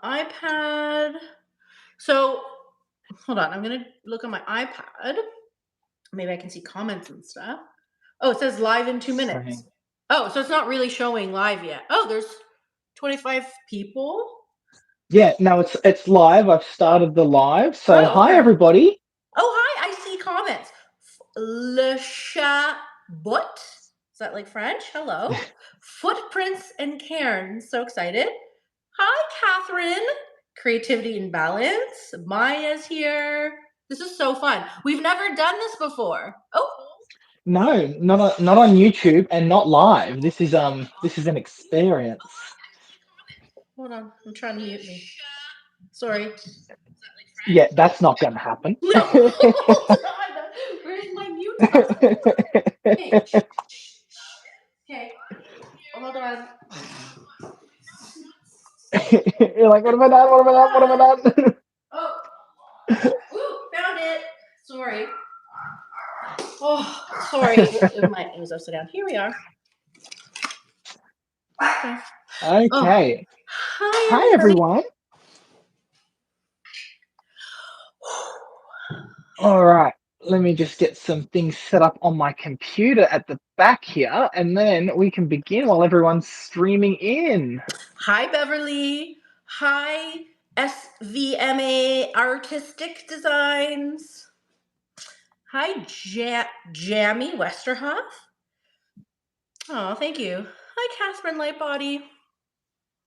iPad. So hold on, I'm gonna look on my iPad. Maybe I can see comments and stuff. Oh, it says live in 2 minutes. Same. Oh, so it's not really showing live yet. Oh, there's 25 people. Yeah, no, it's live. I've started the live. So Oh, hi okay. everybody. Oh, hi. I see comments. Le chat boot. Is that like French? Hello. Footprints and Cairns. So excited. Hi, Catherine. Creativity and balance. Maya's here. This is so fun. We've never done this before. Oh, No, not on YouTube and not live. This is an experience. hold on. I'm trying to mute me. Sorry. Yeah, that's not gonna happen. No. Hold on. Where's my mute button? Okay. Okay. Hold on. You're like, what have I done? What have I done? What have I done? Oh. Ooh, found it. Sorry. Oh, sorry. It was upside down. Here we are. Okay. Oh, Okay. hi Hi everybody. everyone. All right. Let me just get some things set up on my computer at the back here, and then we can begin while everyone's streaming in. Hi Beverly. Hi SVMA Artistic Designs. Hi Jamie Westerhoff. Oh, thank you. Hi Catherine Lightbody.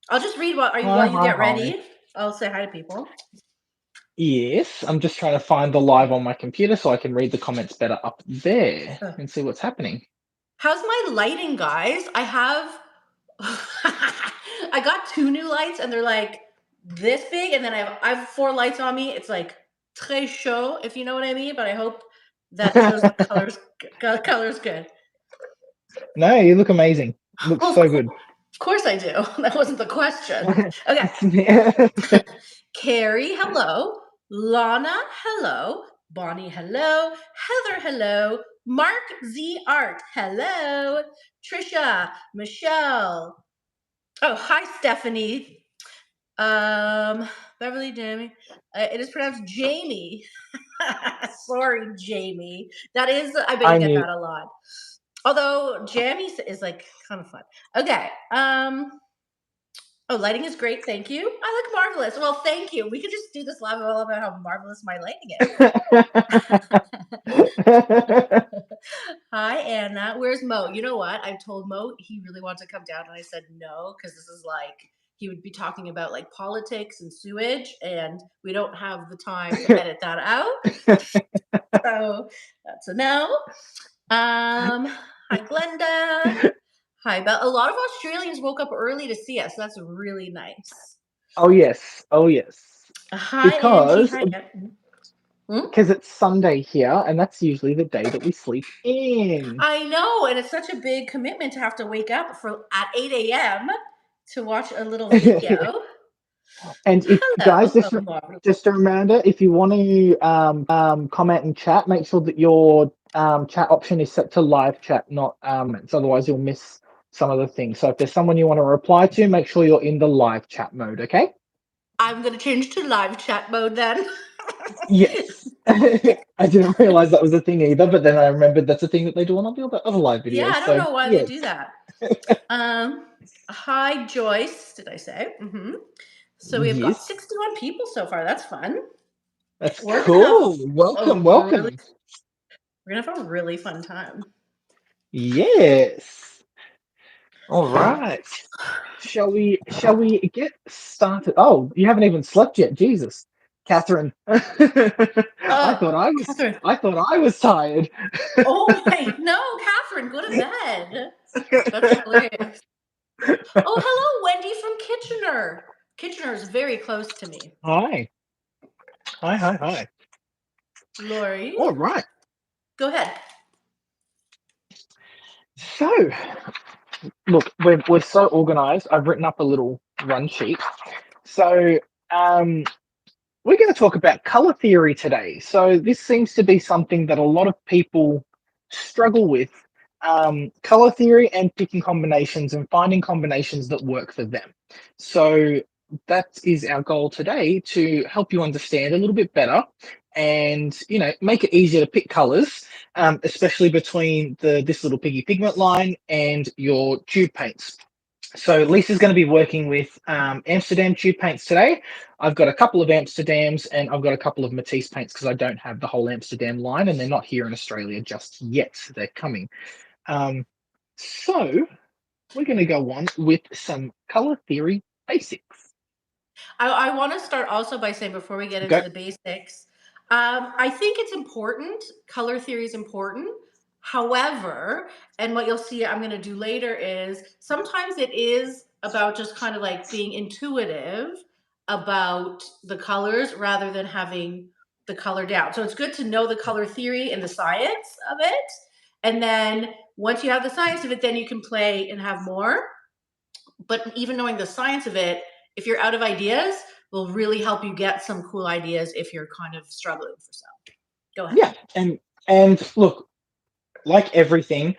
I'll just read while Hi, you hi, get hi. ready. I'll say hi to people. Yes, I'm just trying to find the live on my computer so I can read the comments better up there and see what's happening. How's my lighting, guys? I have I got 2 new lights and they're like this big, and then I have 4 lights on me. It's like très chaud, if you know what I mean, but I hope that shows the colors good. No, you look amazing. Looks Oh, so good. of course I do. That wasn't the question. Okay. Carrie, hello. Lana, hello. Bonnie, hello. Heather, hello. Mark Z Art, hello. Trisha, Michelle. Oh, hi, Stephanie. Beverly, Jamie. It is pronounced Jamie. Sorry, Jamie. That is, I bet you I get knew. that a lot. Although Jamie is like kind of fun. Okay. Oh, lighting is great. Thank you. I look marvelous. Well, thank you. We could just do this live all about how marvelous my lighting is. Hi, Anna. Where's Mo? You know what? I told Mo he really wanted to come down, and I said no because this is like he would be talking about like politics and sewage, and we don't have the time to edit that out. So that's a no. Hi, Glenda. Hi, Belle. A lot of Australians woke up early to see us. That's really nice. Oh yes. Oh yes. Hi, Angie. Because Hi. because it's Sunday here, and that's usually the day that we sleep in. I know, and it's such a big commitment to have to wake up at 8 a.m. to watch a little video. And if guys, Hello. just a reminder, if you want to comment and chat, make sure that your chat option is set to live chat, not so otherwise you'll miss some of the things. So if there's someone you want to reply to, make sure you're in the live chat mode, okay? I'm going to change to live chat mode then. Yes. I didn't realize that was a thing either, but then I remembered that's a thing that they do on all the other live videos. Yeah, I don't So know why yeah. they do that. Hi, Joyce, did I say? Mm-hmm. So we have got Yes. 61 people so far. That's fun. That's We're cool. gonna have Welcome. we're gonna have a really fun time. Yes. All right. Shall we get started? Oh, you haven't even slept yet. Jesus. Catherine. Catherine. I thought I was tired. Oh my no, Catherine, go to bed. That's hilarious. Oh, hello, Wendy from Kitchener. Kitchener is very close to me. Hi. Hi. Lori, All right. go ahead. So, look, we're so organized. I've written up a little run sheet. So, we're going to talk about color theory today. So, this seems to be something that a lot of people struggle with, color theory and picking combinations and finding combinations that work for them. So, that is our goal today, to help you understand a little bit better and, make it easier to pick colors, especially between the This Little Piggy Pigment line and your tube paints. So Lisa's going to be working with Amsterdam tube paints today. I've got a couple of Amsterdams and I've got a couple of Matisse paints because I don't have the whole Amsterdam line and they're not here in Australia just yet. They're coming. So we're going to go on with some color theory basics. I want to start also by saying, before we get into Go. the basics, I think it's important. Color theory is important. However, and what you'll see I'm going to do later is sometimes it is about just kind of like being intuitive about the colors rather than having the color down. So it's good to know the color theory and the science of it. And then once you have the science of it, then you can play and have more. But even knowing the science of it, if you're out of ideas, will really help you get some cool ideas if you're kind of struggling for some. Go ahead. Yeah, and look, like everything,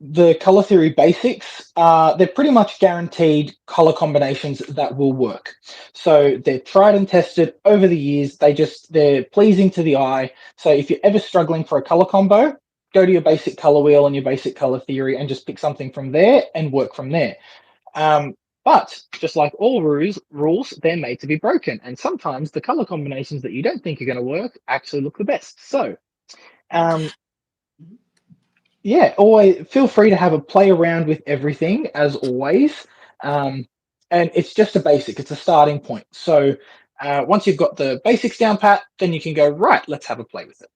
the color theory basics, they're pretty much guaranteed color combinations that will work. So they're tried and tested over the years. They're pleasing to the eye. So if you're ever struggling for a color combo, go to your basic color wheel and your basic color theory and just pick something from there and work from there. But just like all rules, they're made to be broken. And sometimes the color combinations that you don't think are going to work actually look the best. So, um, yeah, always feel free to have a play around with everything as always. And it's just a basic, it's a starting point. So once you've got the basics down pat, then you can go, right, let's have a play with it.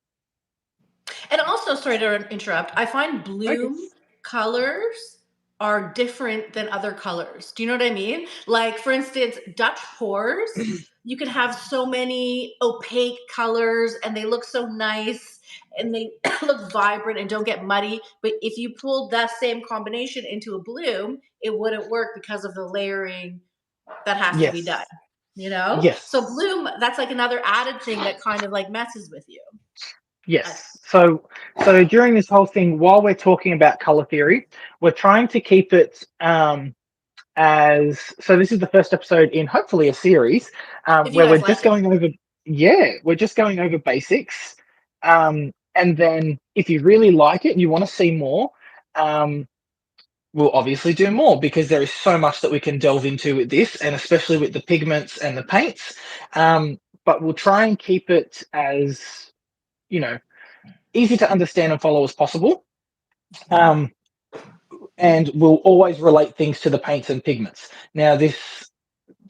And also, sorry to interrupt, I find Okay. bloom colors are different than other colors. Do you know what I mean? Like, for instance, Dutch pours, you can have so many opaque colors and they look so nice and they look vibrant and don't get muddy. But if you pulled that same combination into a bloom, it wouldn't work because of the layering that has to be done. Yes. So Yes. bloom, that's like another added thing that kind of like messes with you. Yes. So during this whole thing, while we're talking about color theory, we're trying to keep it as so. This is the first episode in hopefully a series If you where we're guys just like it. going over. Yeah, we're just going over basics, and then if you really like it and you want to see more, we'll obviously do more because there is so much that we can delve into with this, and especially with the pigments and the paints. But we'll try and keep it as you know easy to understand and follow as possible. And we'll always relate things to the paints and pigments. Now, the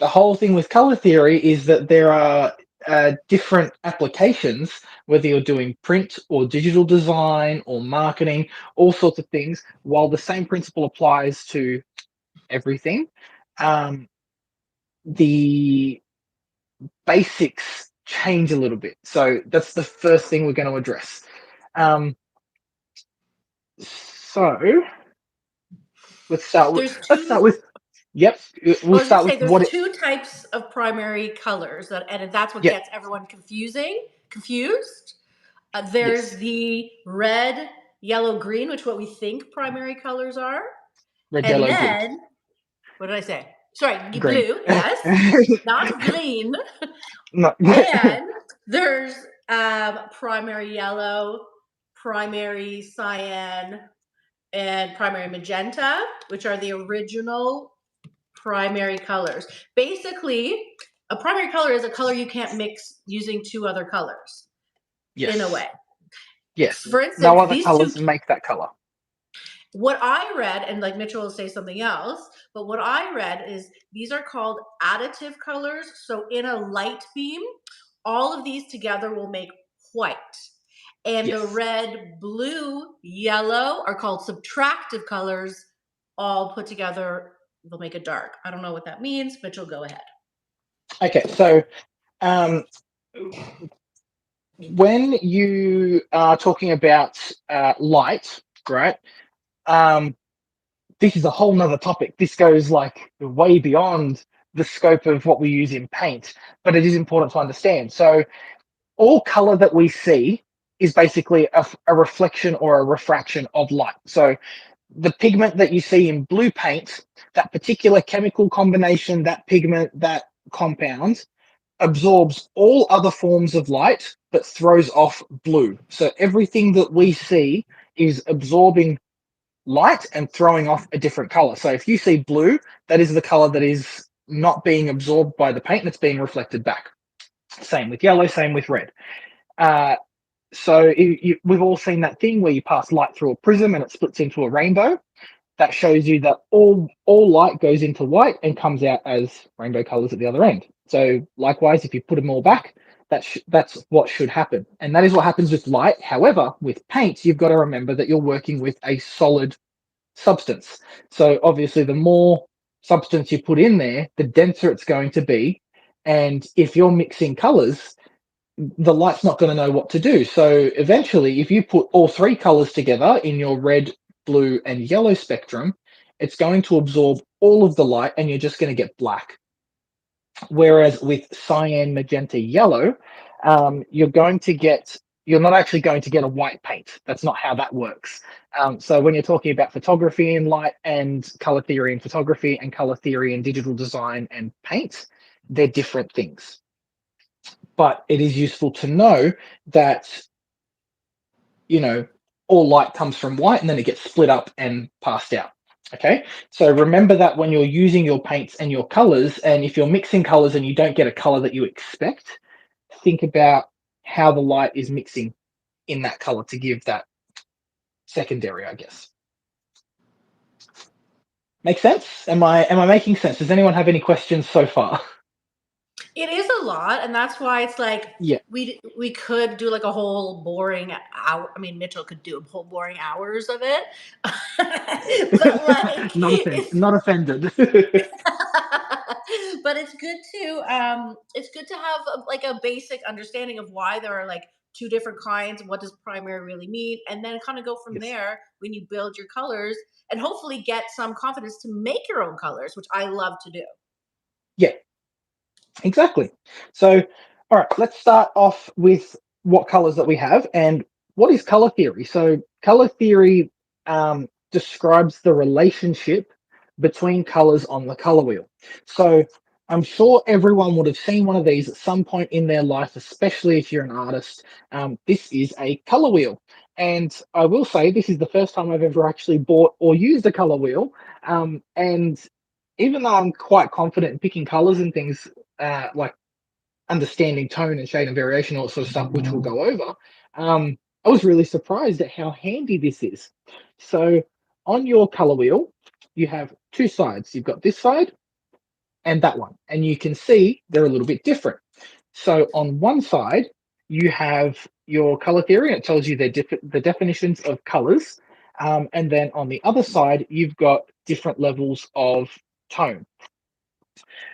whole thing with color theory is that there are different applications, whether you're doing print or digital design or marketing, all sorts of things. While the same principle applies to everything, the basics change a little bit. So that's the first thing we're going to address. So let's start with There's let's start two. with yep. I We'll was gonna start say with there's what it two types of primary colors, and that's what yep. gets everyone confused. There's Yes. the red, yellow, green, which what we think primary colors are, Red, and yellow, blue, then what did I say? Sorry, green. blue. Yes, not green. No. And there's primary yellow, primary cyan, and primary magenta, which are the original primary colors. Basically, a primary color is a color you can't mix using two other colors in a Yes. way. Yes. For No instance, other these two, colors make that color. what I read, and like Mitchell will say something else, but what I read is these are called additive colors. So in a light beam, all of these together will make white. And the Yes. red, blue, yellow are called subtractive colors. All put together, they'll make a dark. I don't know what that means. Mitchell, go ahead. Okay. So um, when you are talking about light, right? Um, this is a whole nother topic. This goes like way beyond the scope of what we use in paint, but it is important to understand. So all color that we see is basically a reflection or a refraction of light. So the pigment that you see in blue paint, that particular chemical combination, that pigment, that compound absorbs all other forms of light but throws off blue. So everything that we see is absorbing light and throwing off a different color. So if you see blue, that is the color that is not being absorbed by the paint and it's being reflected back. Same with yellow, same with red. Uh, we've all seen that thing where you pass light through a prism and it splits into a rainbow. That shows you that all light goes into white and comes out as rainbow colors at the other end. So likewise, if you put them all back, that's what should happen. And that is what happens with light. However, with paint, you've got to remember that you're working with a solid substance. So obviously, the more substance you put in there, the denser it's going to be. And if you're mixing colors, the light's not going to know what to do. So eventually, if you put all three colors together in your red, blue, and yellow spectrum, it's going to absorb all of the light and you're just going to get black. Whereas with cyan, magenta, yellow, you're not actually going to get a white paint. That's not how that works. So when you're talking about photography and light and color theory and photography and color theory and digital design and paint, they're different things. But it is useful to know that, all light comes from white and then it gets split up and passed out. Okay, so remember that when you're using your paints and your colors, and if you're mixing colors and you don't get a color that you expect, think about how the light is mixing in that color to give that secondary, I guess. Make sense? Am I making sense? Does anyone have any questions so far? It is a lot, and that's why it's like Yeah. we could do like a whole boring hour. I mean, Mitchell could do a whole boring hours of it, but like it's Not offended. but it's good to have like a basic understanding of why there are like two different kinds, what does primary really mean, and then kind of go from Yes. there when you build your colors and hopefully get some confidence to make your own colors, which I love to do. Yeah. Exactly. So, all right, let's start off with what colors that we have and what is color theory. So, color theory describes the relationship between colors on the color wheel. So, I'm sure everyone would have seen one of these at some point in their life, especially if you're an artist. This is a color wheel. And I will say, this is the first time I've ever actually bought or used a color wheel. And even though I'm quite confident in picking colors and things, like understanding tone and shade and variation, all that sort of stuff, which we'll go over, I was really surprised at how handy this is. So on your color wheel, you have two sides. You've got this side and that one, and you can see they're a little bit different. So on one side, you have your color theory, and it tells you the definitions of colors. And then on the other side, you've got different levels of tone.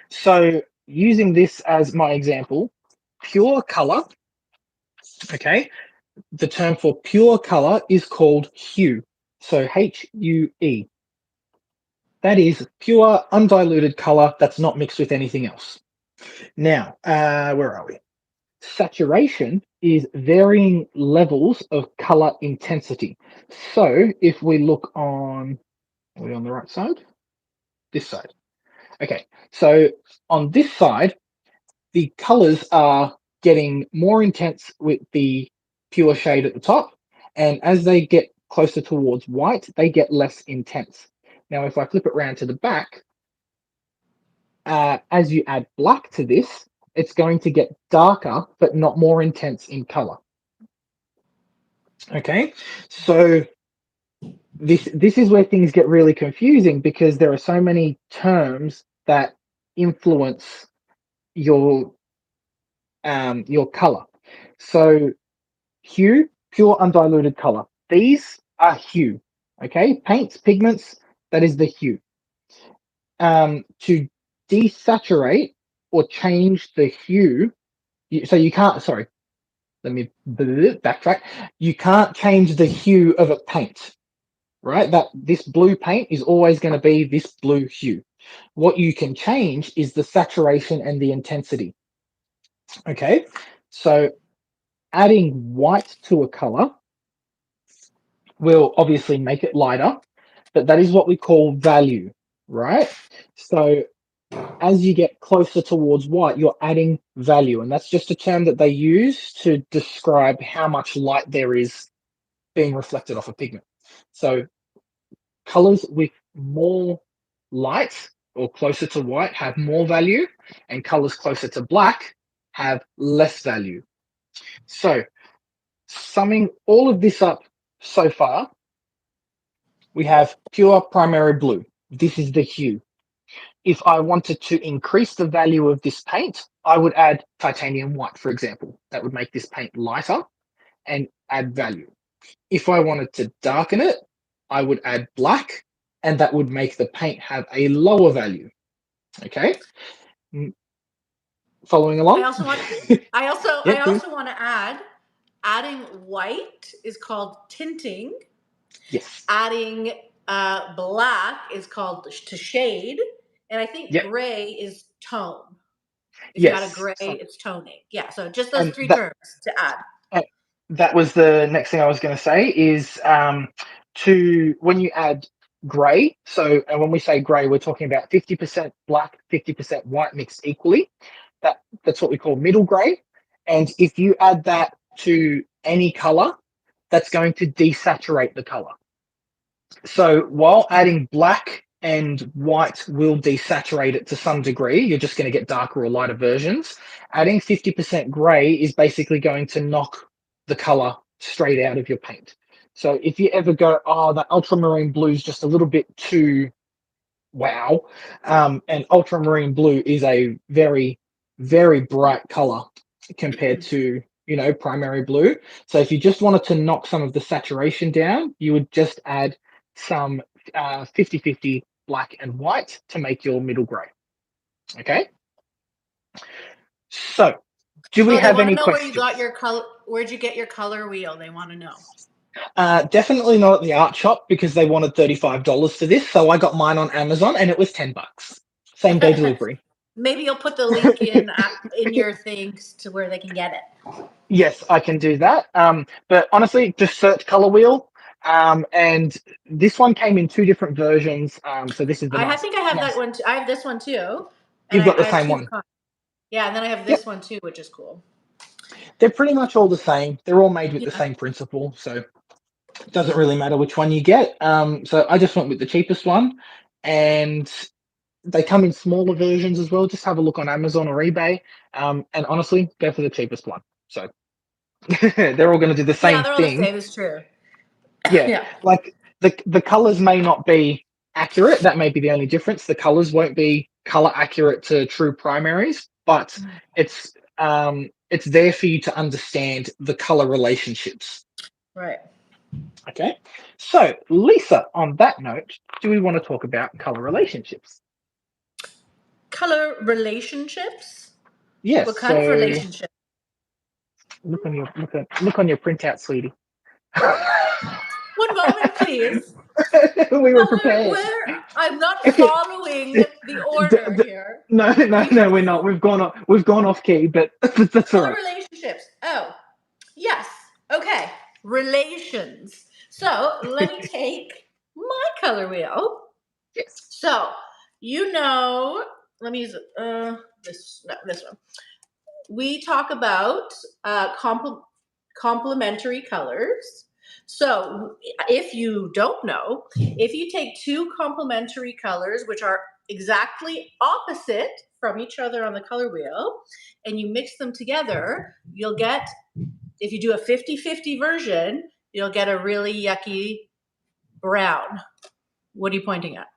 So using this as my example, pure color, okay, the term for pure color is called hue. So HUE. That is pure undiluted color that's not mixed with anything else. Now, where are we? Saturation is varying levels of color intensity. So if we look on, are we on the right side? This side. Okay, so on this side, the colors are getting more intense with the pure shade at the top, and as they get closer towards white, they get less intense. Now, if I flip it around to the back, as you add black to this, it's going to get darker, but not more intense in color. Okay, so this is where things get really confusing because there are so many terms that influence your color. So hue, pure undiluted color. These are hue. Okay, paints, pigments, that is the hue. To desaturate or change the hue, so you can't, sorry, let me backtrack. You can't change the hue of a paint, right? That this blue paint is always going to be this blue hue. What you can change is the saturation and the intensity. Okay, so adding white to a color will obviously make it lighter. but that is what we call value, right? So as you get closer towards white, you're adding value, and that's just a term that they use to describe how much light there is being reflected off a pigment. So colors with more light or closer to white have more value, and colors closer to black have less value. So, summing all of this up so far, we have pure primary blue. This is the hue. If I wanted to increase the value of this paint, I would add titanium white, for example. That would make this paint lighter and add value. If I wanted to darken it, I would add black, and that would make the paint have a lower value. Okay, following I along? also want I Yep. also want to add, adding white is called tinting. Yes. Adding black is called to shade, and I think Yep. gray is tone. If you add a Yes. gray, So, it's toning. Yeah, so just those and three terms to add. uh, that was the next thing I was going to say is to when you add grey. So, and when we say grey, we're talking about 50% black, 50% white mixed equally. That's what we call middle grey. And if you add that to any color, that's going to desaturate the color. So while adding black and white will desaturate it to some degree, you're just going to get darker or lighter versions. Adding 50% gray is basically going to knock the color straight out of your paint. So if you ever go, oh, that ultramarine blue is just a little bit too wow, and ultramarine blue is a very, very bright color compared to primary blue. So if you just wanted to knock some of the saturation down, you would just add some 50-50 black and white to make your middle gray. Okay, so do we Oh, they have want to any know where you got questions? your color. Where'd you get your color wheel? They want to know. Definitely not at the art shop because they wanted $35 for this, so I got mine on Amazon and it was $10. Same day delivery. Maybe you'll put the link in your things to where they can get it. Yes, I can do that. But honestly, just search color wheel. And this one came in two different versions. So this is the I nice, think I have that nice. one. I have this one too, and You've got the I have same two. one. Yeah, and then I have Yep, this one too, which is cool. they're pretty much all the same. They're all made with the Yeah. same principle, so it doesn't really matter which one you get. So I just went with the cheapest one, and they come in smaller versions as well. Just have a look on Amazon or eBay. And honestly, go for the cheapest one. So they're all going to do the Yeah, same they're all the thing. same. It's true. Yeah, Yeah. like the colors may not be accurate. That may be the only difference. The colors won't be color accurate to true primaries, but it's there for you to understand the color relationships. Right. Okay, so Lisa, on that note, do we want to talk about color relationships? Color relationships. Yes. What kind of So relationship? look on your printout, sweetie. One moment, please. We were Well, prepared. I'm not Okay. following the order here. No, no, We no, we're not. We've gone off key, but that's all color right. relationships. Oh, yes. Okay. Relations. So let me take my color wheel. Yes. So let me use this one. We talk about complementary colors. So, if you don't know, if you take two complementary colors, which are exactly opposite from each other on the color wheel, and you mix them together, you'll get, if you do a 50-50 version, you'll get a really yucky brown. What are you pointing at?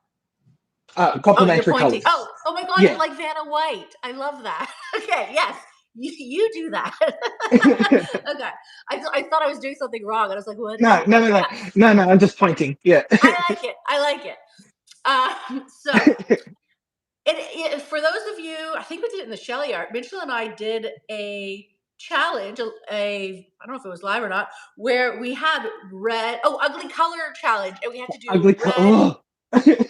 Oh, you're Complementary pointing. colors. Oh my God, you're Yeah. like Vanna White. I love that. Okay, yes, you do that. Okay, I thought I was doing something wrong. And I was like, what is No, he no, no, pointing no, at? no, no. I'm just pointing. Yeah. I like it. I like it. So, for those of you, I think we did it in the Shelee Art. Mitchell and I did a challenge, I don't know if it was live or not, where we had ugly color challenge, and we had to do Ugly red color.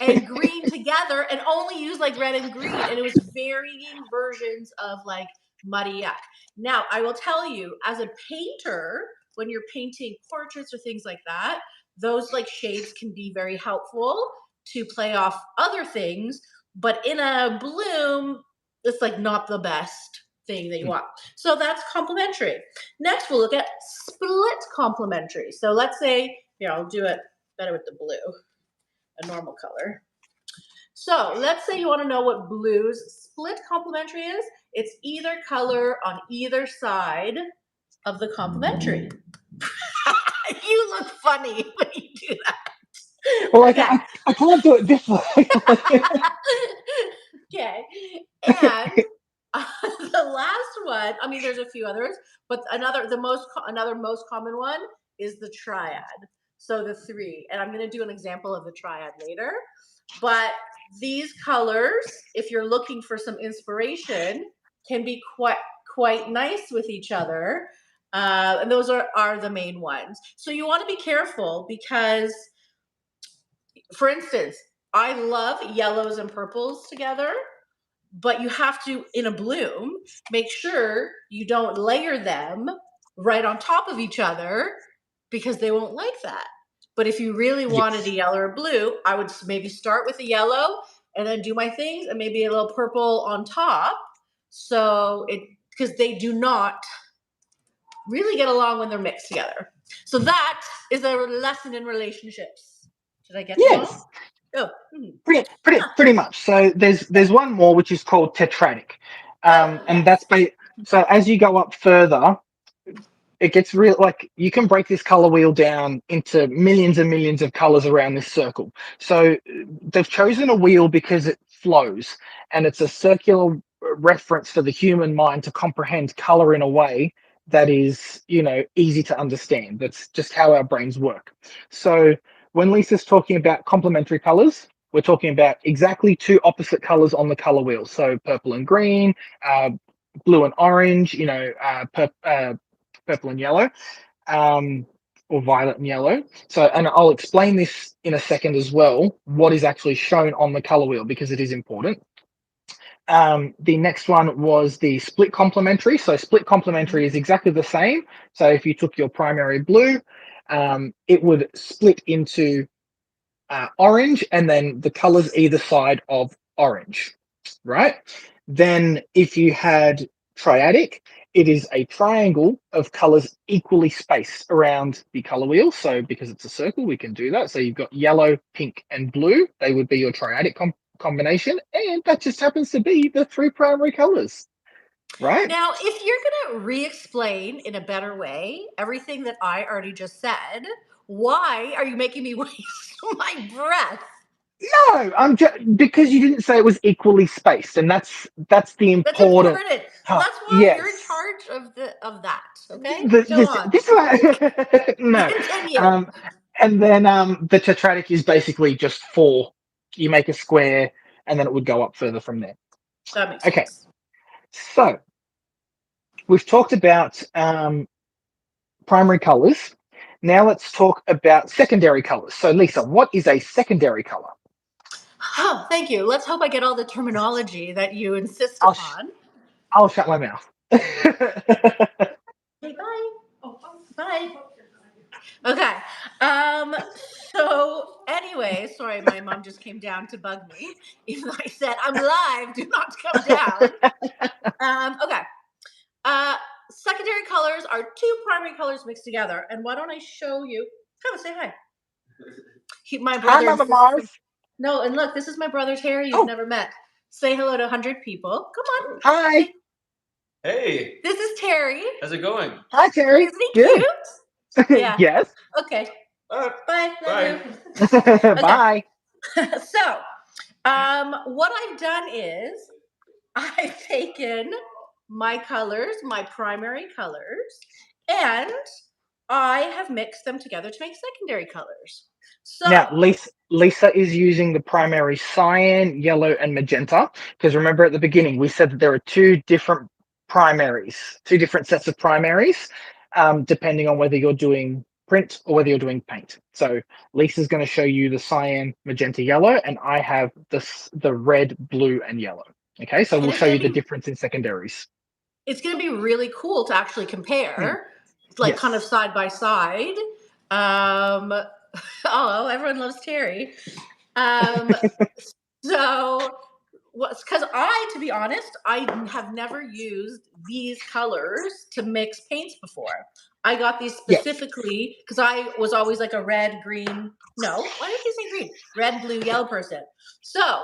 and green together and only use like red and green. And it was varying versions of like muddy yuck. Now, I will tell you, as a painter, when you're painting portraits or things like that, those like shades can be very helpful to play off other things, but in a bloom, it's like not the best thing that you want. So that's complementary. Next, we'll look at split complementary. So let's say, here, I'll do it better with the blue, a normal color. So let's say you want to know what blue's split complementary is. It's either color on either side of the complementary. You look funny when you do that. Well, Okay. I can't do it differently. Okay. And the last one, I mean, there's a few others, but another most common one is the triad. So the three, and I'm going to do an example of the triad later. But these colors, if you're looking for some inspiration, can be quite nice with each other. And those are the main ones. So you want to be careful because, for instance, I love yellows and purples together, but you have to, in a bloom, make sure you don't layer them right on top of each other because they won't like that. But if you really wanted a yellow or blue, I would maybe start with the yellow and then do my things and maybe a little purple on top. So because they do not really get along when they're mixed together. So that is a lesson in relationships. Did I get them all? Oh, Pretty much. So there's one more which is called tetradic, and yes. that's so as you go up further, it gets real. Like you can break this color wheel down into millions and millions of colors around this circle. So they've chosen a wheel because it flows, and it's a circular reference for the human mind to comprehend color in a way that is, easy to understand. That's just how our brains work. So when Lisa's talking about complementary colors, we're talking about exactly two opposite colors on the color wheel. So purple and green, blue and orange, purple and yellow, or violet and yellow. So, and I'll explain this in a second as well, what is actually shown on the color wheel, because it is important. The next one was the split complementary. So split complementary is exactly the same. So if you took your primary blue, it would split into orange and then the colors either side of orange, right? Then if you had triadic, it is a triangle of colors equally spaced around the color wheel. So because it's a circle, we can do that. So you've got yellow, pink, and blue. They would be your triadic combination, and that just happens to be the three primary colors, right? Now, if you're going to re-explain in a better way everything that I already just said, why are you making me waste my breath? No, I'm just because you didn't say it was equally spaced, and that's the That's important important. So part. that's why you're in Yes. charge of that. Okay, go This on. this one, no. Continue. And then the tetradic is basically just four. You make a square, and then it would go up further from there. That makes Okay, sense. so we've talked about primary colors. Now let's talk about secondary colors. So Lisa, what is a secondary color? Oh, thank you. Let's hope I get all the terminology that you insist I'll upon. I'll shut my mouth. Okay, bye. Oh, bye. Okay. So anyway, sorry, my mom just came down to bug me. Even though I said I'm live, do not come down. Okay. Secondary colors are two primary colors mixed together. And why don't I show you? Come and say hi. My Hi, brother Mama insists. Marv. No, and look, this is my brother Terry. You've Oh, never met. Say hello to 100 people. Come on. hi. Say, Hey, this is Terry. how's it going? Hi, Terry. Isn't he Good. cute? Yeah. Yes. Okay. Bye. Bye. Love Bye. you. Okay. Bye. So, what I've done is I've taken my colors, my primary colors, and I have mixed them together to make secondary colors. So, Now, Lisa is using the primary cyan, yellow, and magenta. Because remember at the beginning, we said that there are two different primaries, two different sets of primaries, depending on whether you're doing print or whether you're doing paint. So Lisa's going to show you the cyan, magenta, yellow, and I have the red, blue, and yellow. Okay, so we'll show you the difference in secondaries. It's going to be really cool to actually compare, like Yes. kind of side by side. Oh, everyone loves Terry. Um, so what's because to be honest, I have never used these colors to mix paints before. I got these Yes. specifically because I was always like a red, green. No, why did you say green? Red, blue, yellow person. So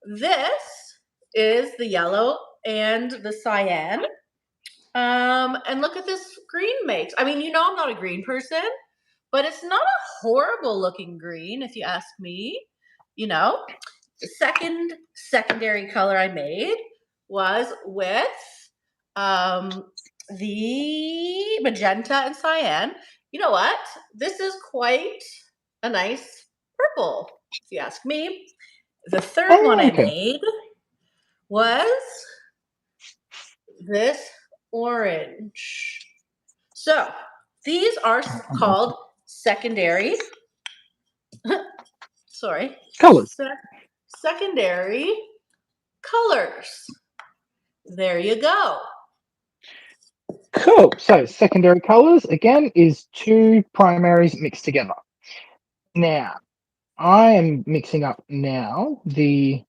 this is the yellow and the cyan. And look at this green makes. I mean, I'm not a green person, but it's not a horrible looking green, if you ask me. You know, the secondary color I made was with the magenta and cyan. You know what? This is quite a nice purple, if you ask me. The third one Oh, I okay. made was this orange. So these are called secondary. Sorry, Colors. secondary colors. There you go. Cool. So secondary colors again is two primaries mixed together. Now I am mixing up now the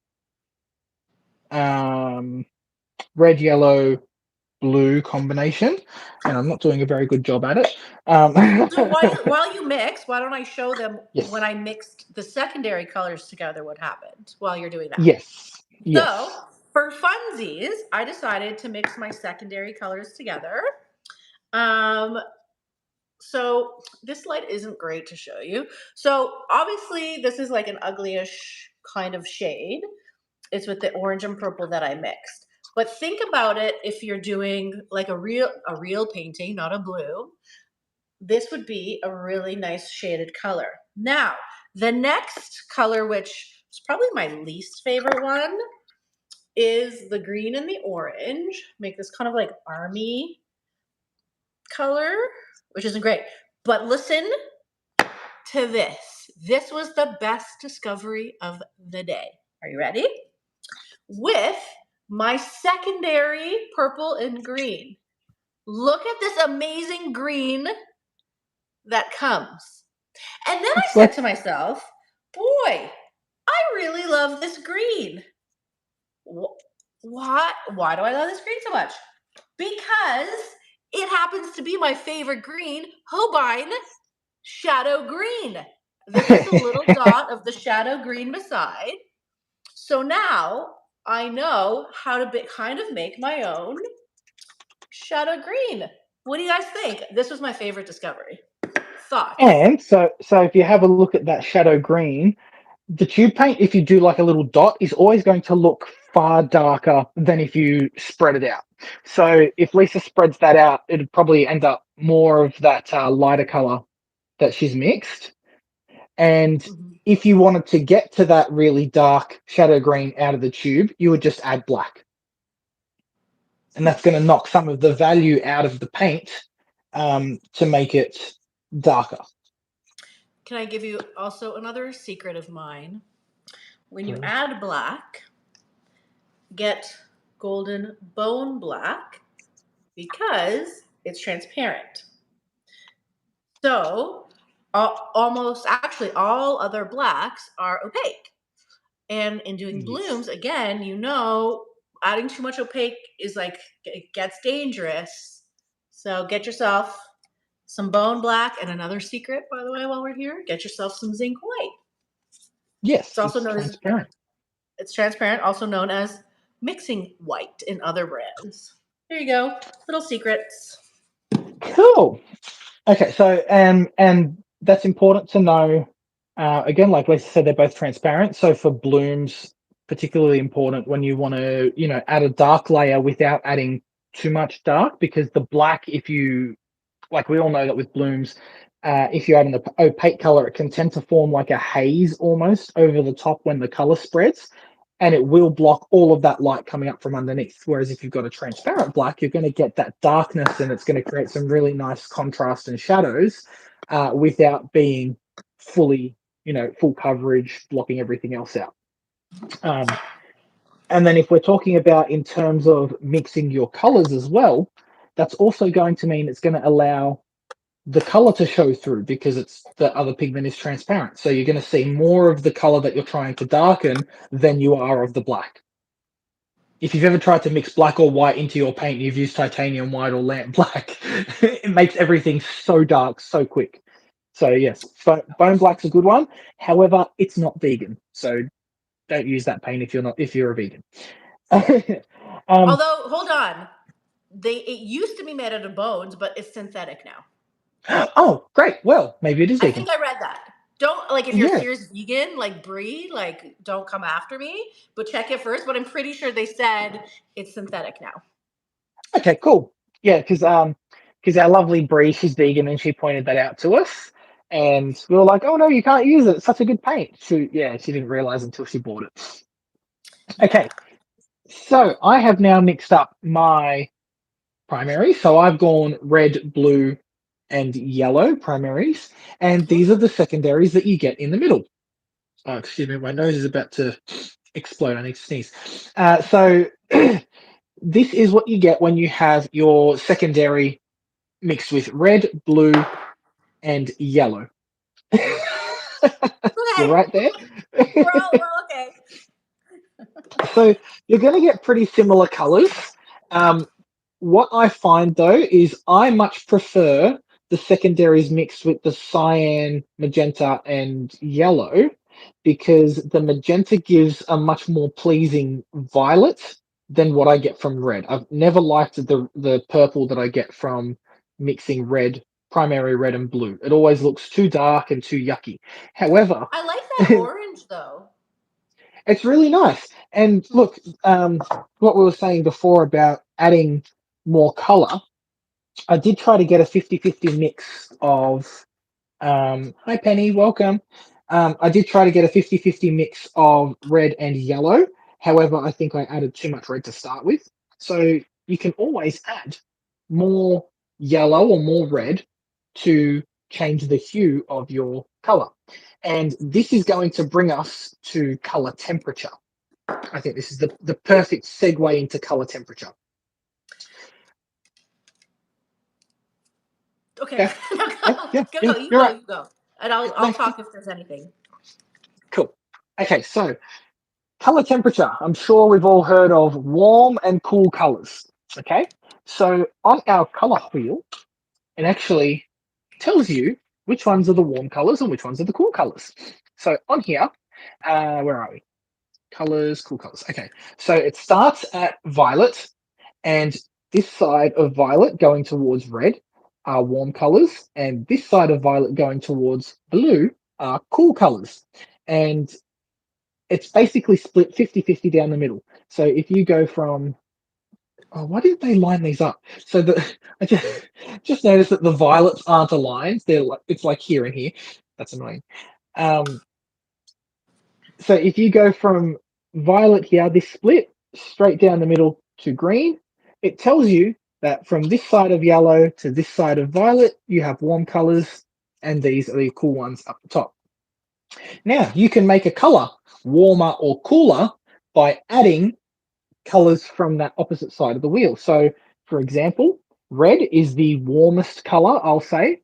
um, red, yellow, blue combination, and I'm not doing a very good job at it. So while you mix, why don't I show them when Yes. I mixed the secondary colors together what happened while you're doing that. Yes. So Yes. for funsies, I decided to mix my secondary colors together. Um, so this light isn't great to show you. So obviously this is like an uglyish kind of shade. It's with the orange and purple that I mixed. But think about it if you're doing like a real painting, not a blue. This would be a really nice shaded color. Now, the next color, which is probably my least favorite one, is the green and the orange. Make this kind of like army color, which isn't great. But listen to this. This was the best discovery of the day. Are you ready? With my secondary purple and green. Look at this amazing green that comes. And then I It's said like to myself, boy, I really love this green. Why do I love this green so much? Because it happens to be my favorite green, Holbein Shadow Green. This is a little dot of the shadow green beside. So now I know how to kind of make my own shadow green. What do you guys think? This was my favorite discovery. Thoughts? and so if you have a look at that shadow green, the tube paint, if you do like a little dot, is always going to look far darker than if you spread it out. So if Lisa spreads that out, it'd probably end up more of that lighter color that she's mixed. And Mhm. if you wanted to get to that really dark shadow green out of the tube, you would just add black. And that's going to knock some of the value out of the paint to make it darker. Can I give you also another secret of mine? When you Please. add black, get golden bone black because it's transparent. So, almost actually all other blacks are opaque. And in doing Yes. blooms, again, adding too much opaque is like, it gets dangerous. So, get yourself some bone black. And another secret, by the way, while we're here, get yourself some zinc white. It's Yes, also it's known as transparent. It's transparent, also known as mixing white in other brands. There you go. Little secrets. Cool. Okay, so and that's important to know. Again, like Lisa said, they're both transparent. So for blooms, particularly important when you want to, add a dark layer without adding too much dark, because the black, if you like, we all know that with blooms, if you add an opaque color, it can tend to form like a haze almost over the top when the color spreads, and it will block all of that light coming up from underneath. Whereas if you've got a transparent black, you're going to get that darkness, and it's going to create some really nice contrast and shadows without being fully, full coverage, blocking everything else out. Um, and then if we're talking about in terms of mixing your colors as well, that's also going to mean it's going to allow the color to show through because the other pigment is transparent. So you're going to see more of the color that you're trying to darken than you are of the black. If you've ever tried to mix black or white into your paint, you've used titanium white or lamp black. It makes everything so dark so quick. So yes, bone black's a good one. However, it's not vegan, so don't use that paint if you're a vegan. um, Although, hold on, it used to be made out of bones, but it's synthetic now. oh, great. Well, maybe it is I vegan. think I read that. Don't like if you're a Yeah. serious vegan like Bree, like don't come after me, but check it first. But I'm pretty sure they said it's synthetic now. Okay. Cool. Yeah, because our lovely Bree, she's vegan, and she pointed that out to us, and we were like, "Oh no, you can't use it. It's such a good paint." She didn't realize until she bought it. Yeah. Okay. So I have now mixed up my primaries. So I've gone red, blue, and yellow primaries, and these are the secondaries that you get in the middle. Oh, excuse me, my nose is about to explode. I need to sneeze. So this is what you get when you have your secondary mixed with red, blue, and yellow. You're Okay. right there. We're okay. So you're going to get pretty similar colors. Um, what I find though is I much prefer the secondaries mixed with the cyan, magenta, and yellow because the magenta gives a much more pleasing violet than what I get from red. I've never liked the purple that I get from mixing red, primary red and blue. It always looks too dark and too yucky. However, I like that orange though. it's really nice. And look, what we were saying before about adding more color, I did try to get a 50-50 mix of, hi Penny, welcome. I did try to get a 50-50 mix of red and yellow. However, I think I added too much red to start with. So you can always add more yellow or more red to change the hue of your color. And this is going to bring us to color temperature. I think this is the perfect segue into color temperature. Okay. Yeah, yeah, yeah, yeah. You You're go, right. you go. And I'll No, talk if there's anything. cool. Okay, so color temperature. I'm sure we've all heard of warm and cool colors. Okay, so on our color wheel, it actually tells you which ones are the warm colors and which ones are the cool colors. So on here, where are we? Colors, cool colors. Okay, so it starts at violet, and this side of violet going towards red are warm colors, and this side of violet going towards blue are cool colors. And it's basically split 50-50 down the middle. So if you go from, oh, why didn't they line these up? So I just noticed that the violets aren't aligned. They're like, it's like here and here. That's annoying. Um, so if you go from violet here, this split straight down the middle to green, it tells you that from this side of yellow to this side of violet, you have warm colors, and these are the cool ones up the top. Now you can make a color warmer or cooler by adding colors from that opposite side of the wheel. So, for example, red is the warmest color, I'll say,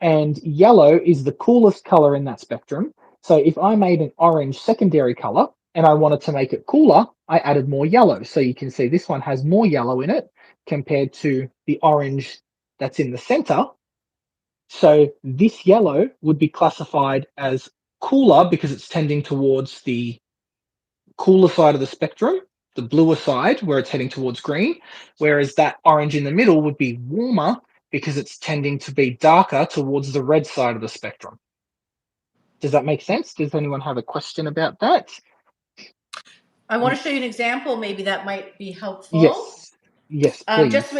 and yellow is the coolest color in that spectrum. So, if I made an orange secondary color and I wanted to make it cooler, I added more yellow. So, you can see this one has more yellow in it compared to the orange that's in the center. So, this yellow would be classified as cooler because it's tending towards the cooler side of the spectrum, the bluer side where it's heading towards green, whereas that orange in the middle would be warmer because it's tending to be darker towards the red side of the spectrum. Does that make sense? Does anyone have a question about that? I want to show you an example, maybe that might be helpful. Yes. Yes, please. Just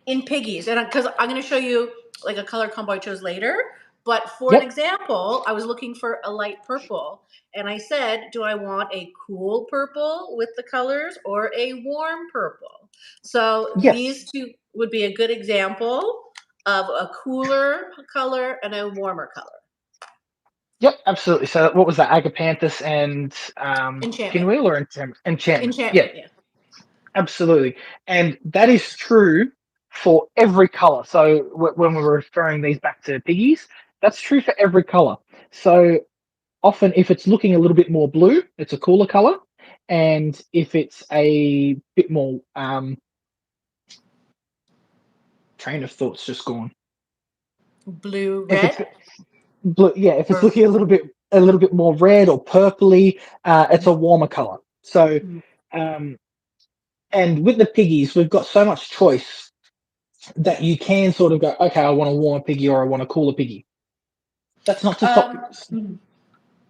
in piggies, and because I'm going to show you like a color combo I chose later. But for an Yep. example, I was looking for a light purple, and I said, do I want a cool purple with the colors or a warm purple? So Yes. these two would be a good example of a cooler color and a warmer color. Yep, absolutely. So what was that? Agapanthus and Enchantment. pinwheel or enchantment? Yeah, Enchantment, yeah. absolutely. And that is true for every color. So when we're referring these back to piggies, that's true for every color. So often, if it's looking a little bit more blue, it's a cooler color, and if it's a bit more train of thought's just gone. Blue, If it's red, blue, yeah, if it's or looking a little bit more red or purpley, it's a warmer color. So, mm. um, and with the piggies, we've got so much choice that you can sort of go, okay, I want a warmer piggy or I want a cooler piggy. That's not to stop. Mhm.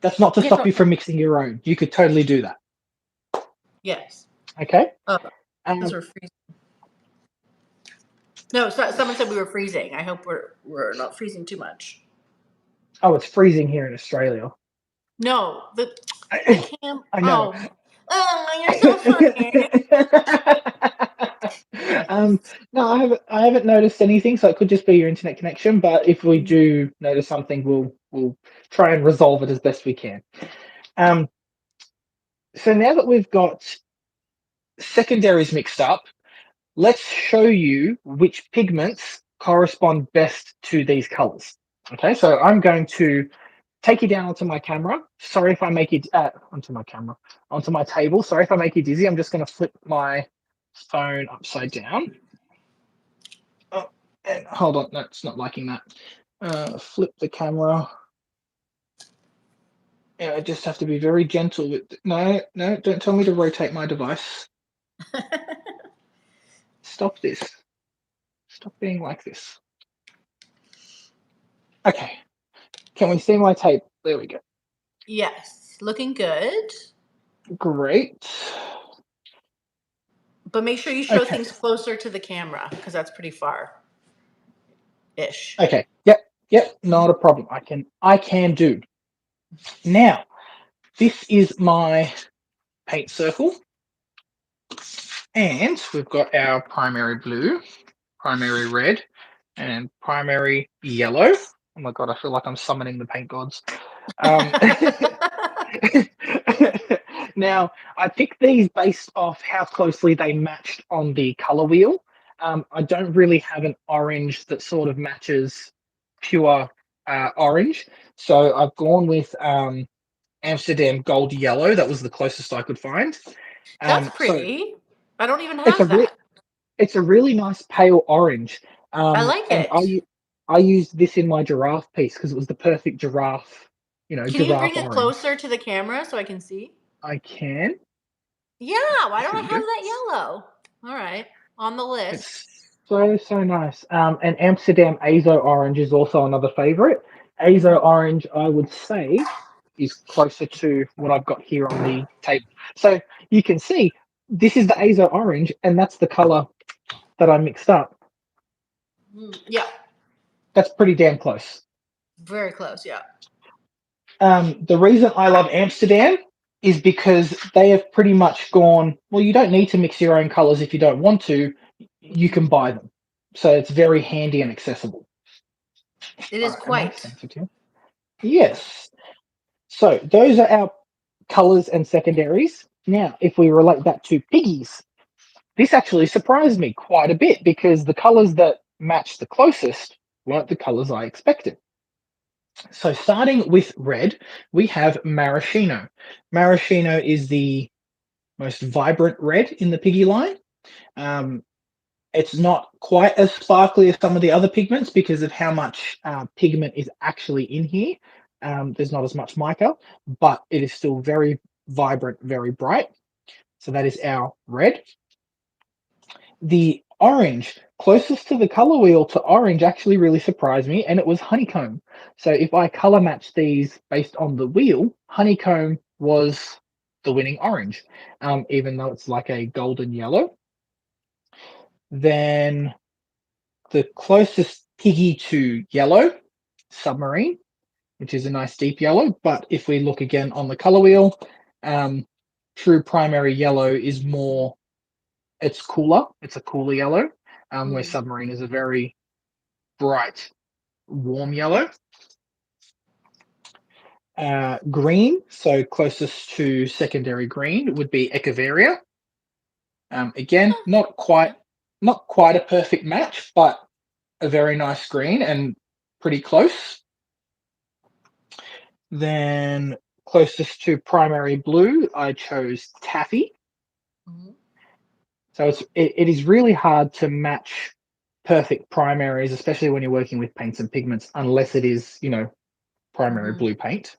That's not to Yeah, stop you from mixing your own. You could totally do that. yes. Okay. Oh, because Um, we're freezing. No, someone said we were freezing. I hope we're not freezing too much. oh, it's freezing here in Australia. No, the I, cam. I know. Oh, you're so funny. um, no, I haven't noticed anything, so it could just be your internet connection. But if we Mm. do notice something, we'll try and resolve it as best we can. Um, so now that we've got secondaries mixed up, let's show you which pigments correspond best to these colors. Okay, so I'm going to take you down onto my camera. Sorry if I make it onto my camera, onto my table. Sorry if I make you dizzy. I'm just going to flip my phone upside down. Oh, and hold on, no, it's not liking that. Flip the camera. Yeah, I just have to be very gentle with. No, no, don't tell me to rotate my device. Stop this. Stop being like this. Okay, can we see my tape? There we go. Yes, looking good. Great. But make sure you show Okay. things closer to the camera because that's pretty far ish. Okay. Yep. Yep. Not a problem. I can do. Now, this is my paint circle, and we've got our primary blue, primary red, and primary yellow. Oh my god, I feel like I'm summoning the paint gods. Um, now, I picked these based off how closely they matched on the color wheel. I don't really have an orange that sort of matches pure orange, so I've gone with Amsterdam Gold Yellow. That was the closest I could find. That's So pretty. I don't even it's a have re- that. it's a really nice pale orange. I like And it. I used this in my giraffe piece because it was the perfect giraffe, Can you giraffe bring it orange. closer to the camera so I can see? I can. Yeah, why don't Here I we have go. that yellow? All right, on the list. It's so nice. And Amsterdam Azo Orange is also another favorite. Azo Mhm. Orange, I would say, is closer to what I've got here on the table. So you can see this is the Azo Orange, and that's the color that I mixed up. Yeah, That's pretty damn close. very close. Yeah. The reason I love Amsterdam is because they have pretty much gone, well, you don't need to mix your own colors if you don't want to. You can buy them. So it's very handy and accessible. It All is right, am I quite. sensitive? Yes. So those are our colors and secondaries. Now, if we relate that to piggies, this actually surprised me quite a bit because the colors that matched the closest weren't the colors I expected. So starting with red, we have maraschino. Maraschino is the most vibrant red in the piggy line. Um, it's not quite as sparkly as some of the other pigments because of how much pigment is actually in here. There's not as much mica, but it is still very vibrant, very bright. So that is our red. The orange, closest to the color wheel to orange, actually really surprised me, and it was honeycomb. So if I color match these based on the wheel, honeycomb was the winning orange, even though it's like a golden yellow. Then the closest piggy to yellow, submarine, which is a nice deep yellow. But if we look again on the color wheel, um, true primary yellow is more, it's cooler. It's a cooler yellow, where Mm. submarine is a very bright, warm yellow. Green, so closest to secondary green would be Echeveria. Again, not quite Yeah. not quite a perfect match, but a very nice green and pretty close. Then closest to primary blue, I chose taffy. Mhm. So it is really hard to match perfect primaries, especially when you're working with paints and pigments, unless it is, primary Mhm. blue paint.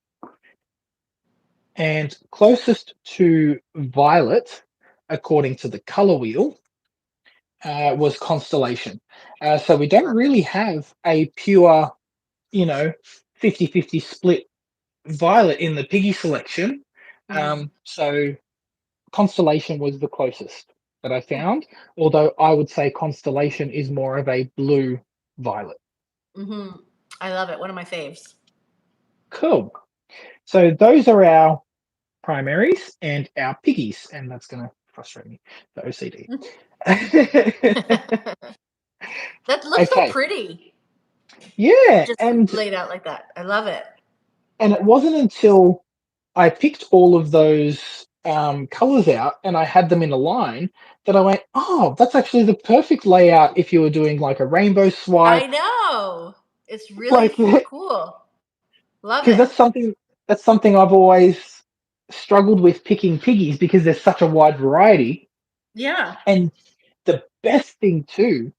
And closest to violet, according to the color wheel, was constellation. So we don't really have a pure, you know, 50-50 split violet in the piggy selection. Mhm. So constellation was the closest that I found, although I would say constellation is more of a blue violet. Mhm. I love it. One of my faves. Cool. So those are our primaries and our piggies, and that's going to frustrate me, the OCD. That looks so Okay, pretty. yeah, Just and laid out like that. I love it. it wasn't until I picked all of those colors out and I had them in a line that I went, oh, that's actually the perfect layout if you were doing like a rainbow I swipe, know. It's really like cool. Love because it. that's something I've always struggled with picking piggies because there's such a wide variety. Yeah. And the best thing too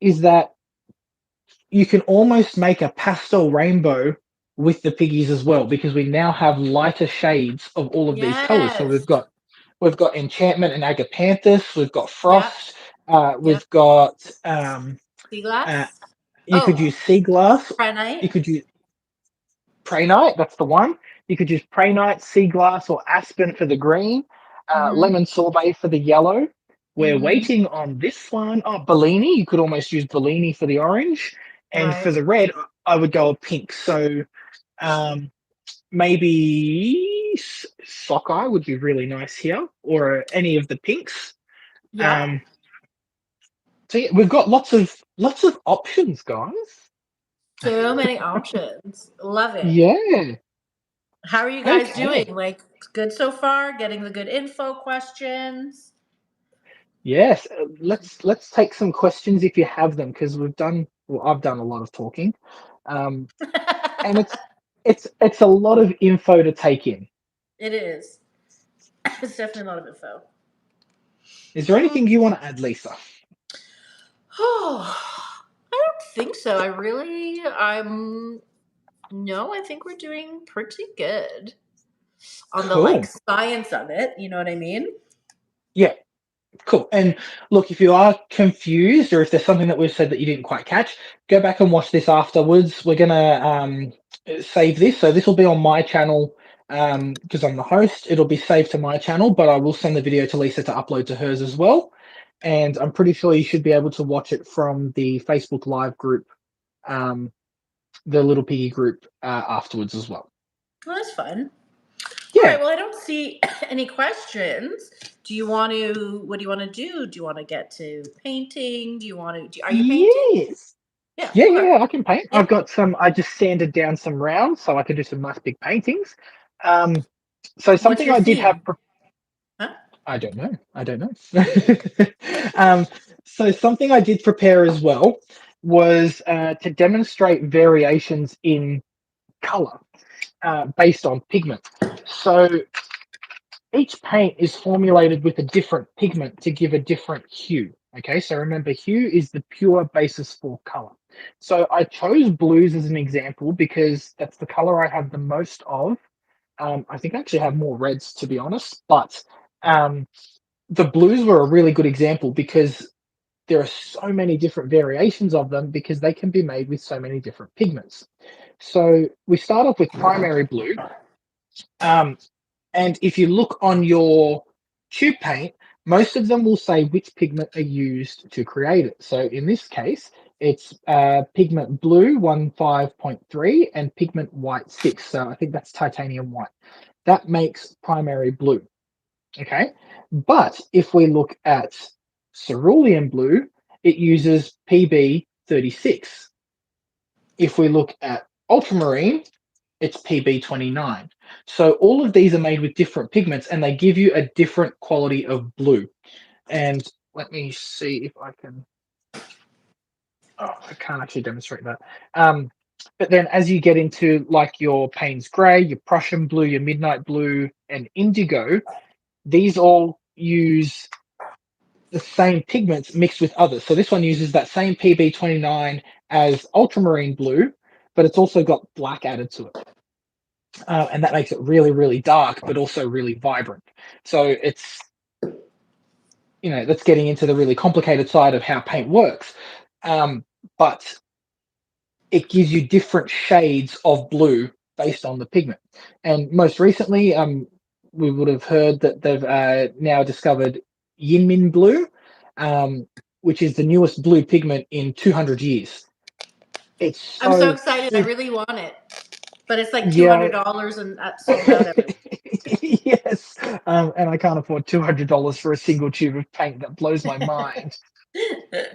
is that you can almost make a pastel rainbow with the piggies as well because we now have lighter shades of all of these colors. So Yes. we've got enchantment and agapanthus, we've got Yep. frost, Yep. we've got Sea uh, glass. you could Oh, use sea glass, Prenite. you could use Praenite, that's the one. You could use Praenite, Sea Glass, or Aspen for the green, Mhm. Lemon Sorbet for the yellow. We're Mhm. waiting on this one. Oh, Bellini. You could almost use Bellini for the orange. And for Right. the red, I would go a pink. So um, maybe Sockeye would be really nice here, or any of the pinks. Yep. Um, so yeah, we've got lots of options, guys. So many options. Love it. Yeah. How are you guys doing? Okay. Like, good so far? Getting the good info questions? Yes, let's take some questions if you have them because I've done a lot of talking, um, and it's a lot of info to take in. It is. It's definitely a lot of info. Is there anything you want to add, Lisa? Oh, I don't think so. No, I think we're doing pretty good on the like Cool. science of it. You know what I mean? Yeah, cool. And look, if you are confused or if there's something that we've said that you didn't quite catch, go back and watch this afterwards. We're gonna save this, so this will be on my channel because I'm the host. It'll be saved to my channel, but I will send the video to Lisa to upload to hers as well. And I'm pretty sure you should be able to watch it from the Facebook Live group, um, the Little Piggy group afterwards as well. Well, that's fun. All Yeah. right. Well, I don't see any questions. Do you want to? What do you want to do? Do you want to get to painting? Do you want to? Are you painting? Yes. Yeah. Yeah, Okay. yeah, I can paint. Yeah. I just sanded down some rounds so I could do some nice big paintings. Um, so What's something your I did have, theme? Huh? I don't know, I don't know. um, so something I did prepare as well was to demonstrate variations in color based on pigment. So each paint is formulated with a different pigment to give a different hue. Okay, so remember, hue is the pure basis for color. So I chose blues as an example because that's the color I have the most of. I think I actually have more reds to be honest, but um, the blues were a really good example because there are so many different variations of them because they can be made with so many different pigments. So we start off with primary blue. Um, and if you look on your tube paint, most of them will say which pigment are used to create it. So in this case, it's pigment blue 15.3 and pigment white 6. So I think that's titanium white. That makes primary blue. Okay. But if we look at cerulean blue, it uses PB 36. If we look at ultramarine, it's PB29. So all of these are made with different pigments and they give you a different quality of blue. And let me see if I can. Oh, I can't actually demonstrate that. Um, but then as you get into like your Payne's Grey, your Prussian Blue, your Midnight Blue, and Indigo, these all use the same pigments mixed with others. So this one uses that same PB29 as ultramarine blue, but it's also got black added to it. And that makes it really, really dark, but also really vibrant. So it's, that's getting into the really complicated side of how paint works. But it gives you different shades of blue based on the pigment. And most recently, we would have heard that they've now discovered Yinmin blue, um, which is the newest blue pigment in 200 years. It's I'm so so excited. I super, really want it, but it's like yeah. $200 and sold out everywhere. Yes, and I can't afford $200 for a single tube of paint. That blows my mind.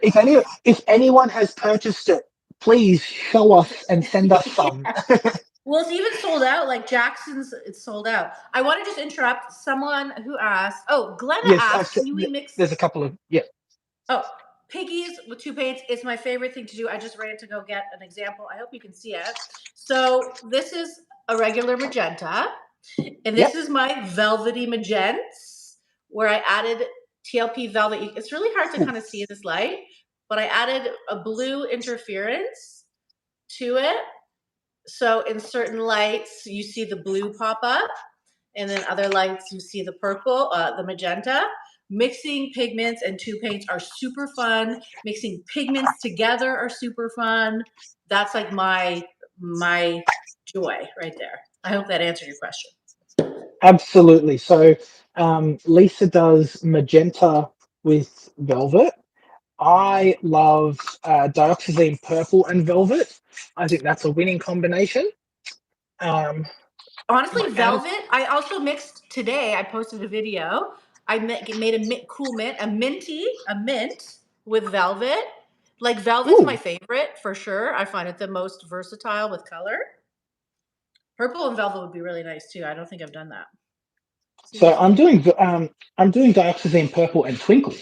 If anyone has purchased it, please show us and send us some. Yeah. Well, it's even sold out. Like Jackson's, it's sold out. I want to just interrupt someone who asked. Oh, Glenna Yes, asked, "Can we mix?" there's a couple of, yeah. Oh, piggies with two paints is my favorite thing to do. I just ran to go get an example. I hope you can see it. So this is a regular magenta, and this Yep. is my velvety magents, where I added TLP velvet. It's really hard to Ooh. kind of see in this light, but I added a blue interference to it. So in certain lights, you see the blue pop up, and then other lights, you see the purple, the magenta. Mixing pigments and two paints are super fun. Mixing pigments together are super fun. That's like my joy right there. I hope that answered your question. Absolutely. So Lisa does magenta with velvet. I love dioxazine purple and velvet. I think that's a winning combination. Um, Honestly, my out of velvet. I also mixed today. I posted a video. I made a cool mint, a mint with velvet. Like velvet's my ooh. favorite for sure. I find it the most versatile with color. Purple and velvet would be really nice too. I don't think I've done that. See So what you think. I'm doing dioxazine purple and twinkle.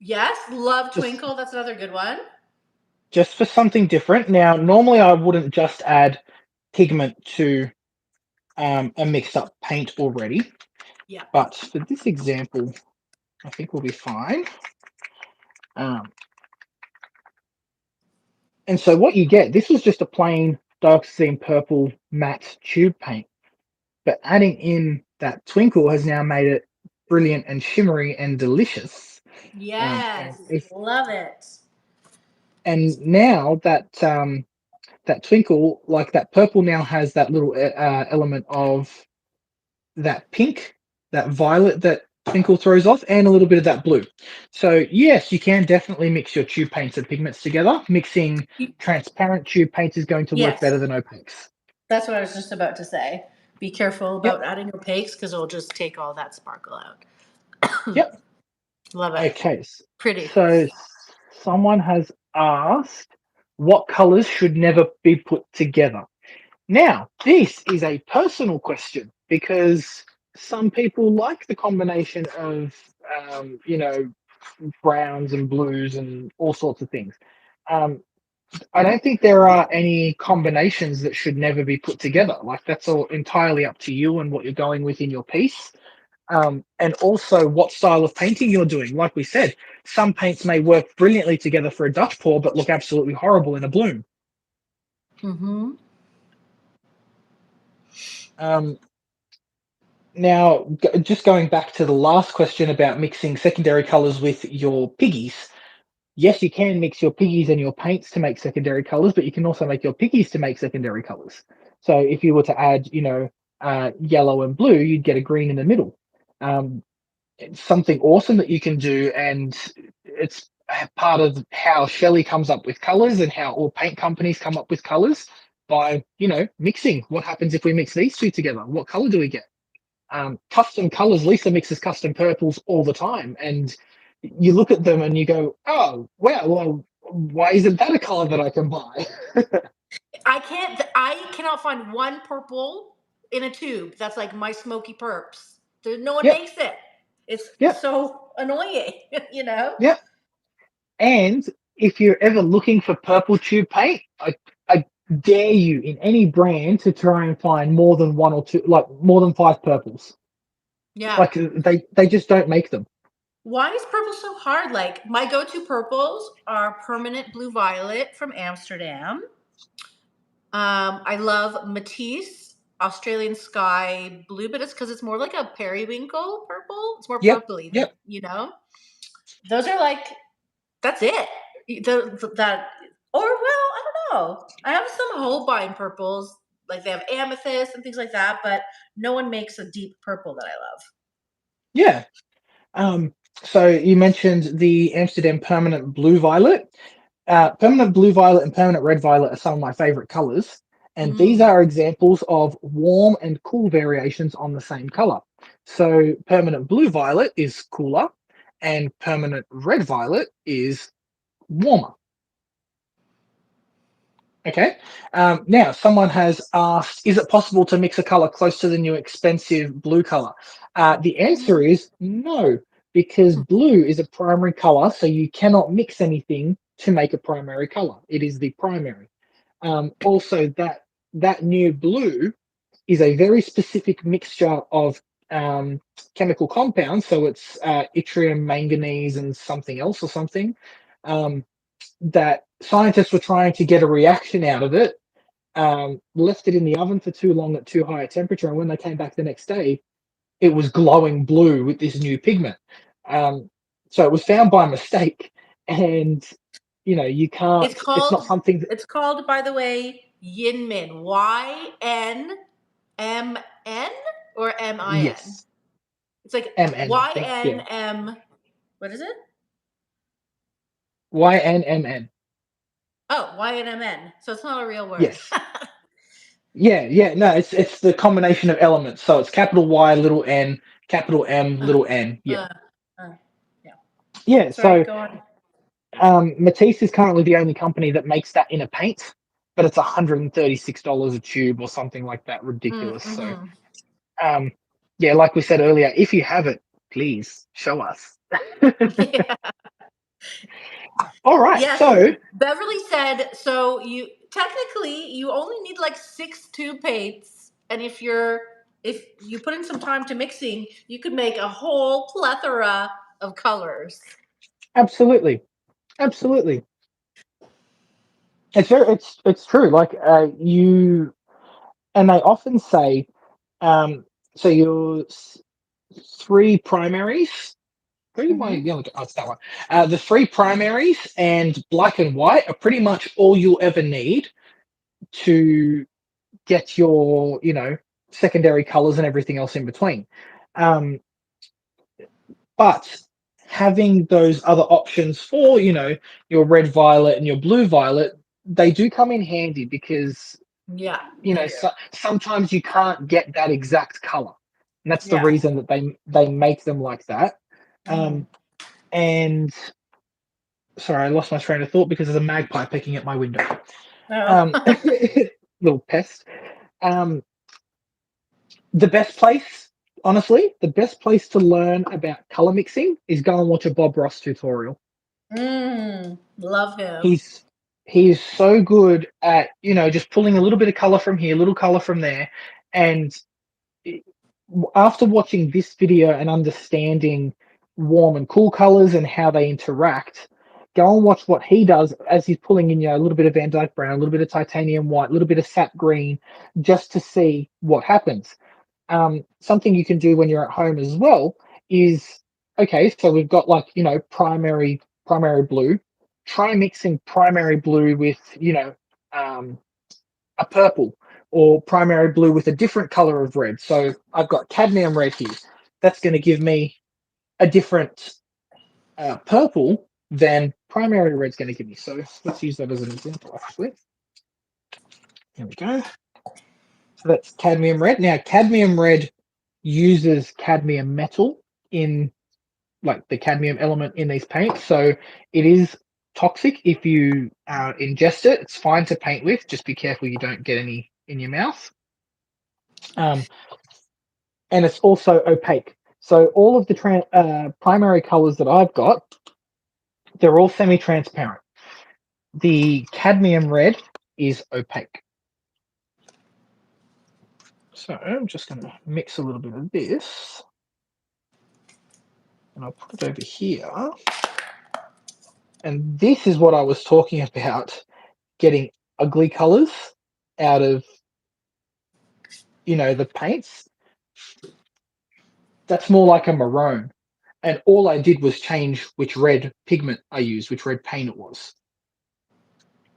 Yes, love Just twinkle. That's another good one. just for something different. Now, normally I wouldn't just add pigment to a mixed up paint already, Yeah. but for this example, I think we'll be fine. Um, and so what you get, this was just a plain dioxazine purple matte tube paint, but adding in that twinkle has now made it brilliant and shimmery and delicious. And Yes, if love it. and now that twinkle, like that purple, now has that little element of that pink, that violet that twinkle throws off, and a little bit of that blue. So yes, you can definitely mix your tube paints and pigments together. Mixing transparent tube paints is going to work better Yes, than opaques. that's what I was just about to say. Be careful Yep, about adding opaques because it'll just take all that sparkle out. yep. Love it. Okay, Pretty. so someone has asked what colors should never be put together. Now, this is a personal question because some people like the combination of, browns and blues and all sorts of things. Um, I don't think there are any combinations that should never be put together. Like, that's all entirely up to you and what you're going with in your piece. And also what style of painting you're doing. Like we said, some paints may work brilliantly together for a Dutch pour, but look absolutely horrible in a bloom. Mm-hmm. Um, Now, just going back to the last question about mixing secondary colors with your piggies. Yes, you can mix your piggies and your paints to make secondary colors, but you can also make your piggies to make secondary colors. So if you were to add, yellow and blue, you'd get a green in the middle. It's something awesome that you can do, and it's part of how Shelee comes up with colors and how all paint companies come up with colors by, mixing. What happens if we mix these two together? What color do we get? Custom colors. Lisa mixes custom purples all the time, and you look at them and you go, "Oh, wow! Well, why isn't that a color that I can buy?" I cannot find one purple in a tube that's like my smoky purps. No one Yep, makes it. It's Yep. so annoying, you know? Yep. And if you're ever looking for purple tube paint, I dare you in any brand to try and find more than one or two, like more than five purples. Yeah. Like they just don't make them. Why is purple so hard? Like my go-to purples are permanent blue violet from Amsterdam. I love Matisse Australian sky blue, but it's because it's more like a periwinkle purple. It's more Yep. purpley than Yep. those are like that's it. That or well, I don't know. I have some Holbein purples, like they have amethyst and things like that, but no one makes a deep purple that I love. Yeah. Um, so you mentioned the Amsterdam permanent blue violet. Permanent blue violet and permanent red violet are some of my favorite colors. And these Mm. are examples of warm and cool variations on the same color. So permanent blue violet is cooler and permanent red violet is warmer. Okay. Now, someone has asked, is it possible to mix a color close to the new expensive blue color? The answer is no, because Hmm. blue is a primary color, so you cannot mix anything to make a primary color. It is the primary. Also, that new blue is a very specific mixture of chemical compounds. So it's yttrium, manganese, and something else or something. Um, that scientists were trying to get a reaction out of it, left it in the oven for too long at too high a temperature, and when they came back the next day, it was glowing blue with this new pigment. So it was found by mistake, and you It's can't. It's not called something that. it's called, by the way, Yin Min. YNMN or MIN. Yes, It's like MN, I think. Yeah, YNM. What is it? YNMN. Oh, YNMN. So it's not a real word. Yes. Yeah, yeah. No, it's the combination of elements. So it's capital Y, little n, capital M, uh, little n. Yeah, uh, uh, yeah. yeah. Sorry, So go on. Matisse is currently the only company that makes that in a paint, but it's $136 a tube or something like that. Ridiculous. So, Mm-hmm. um, yeah, like we said earlier, if you have it, please show us. Yeah. All right. Yes, So, Beverly said so. You only need like 6 tube paints, and if you put in some time to mixing, you could make a whole plethora of colors. absolutely, absolutely. It's true. Like and they often say, so your three primaries. Who am I Mm-hmm. yelling at? Oh, it's that one. The three primaries and black and white are pretty much all you'll ever need to get your, secondary colors and everything else in between. Um, but having those other options for, your red violet and your blue violet, they do come in handy because, Yeah, they do. sometimes you can't get that exact color. And that's the Yeah. reason that they make them like that. Mm-hmm. Um, and sorry, I lost my train of thought because there's a magpie picking at my window. Oh. Little pest. Um, the best place, honestly, the best place to learn about color mixing is go and watch a Bob Ross tutorial. Love him. He's he's so good at just pulling a little bit of color from here, a little color from there, and after watching this video and understanding warm and cool colors and how they interact, go and watch what he does as he's pulling in, a little bit of Van Dyke brown, a little bit of titanium white, a little bit of sap green, just to see what happens. Something you can do when you're at home as well is, okay, so we've got like, primary blue. Try mixing primary blue with, um, a purple, or primary blue with a different color of red. So I've got cadmium red here. That's going to give me a different purple than primary red's going to give me. So let's use that as an example, actually. Here we go. So that's cadmium red. Now, cadmium red uses cadmium metal in, like, the cadmium element in these paints. So it is toxic if you ingest it. It's fine to paint with. Just be careful you don't get any in your mouth. Um, and it's also opaque. So all of the primary colors that I've got, they're all semi-transparent. The cadmium red is opaque. So I'm just going to mix a little bit of this, and I'll put it over here. And this is what I was talking about, getting ugly colors out of, the paints. That's more like a maroon. And all I did was change which red pigment I used, which red paint it was.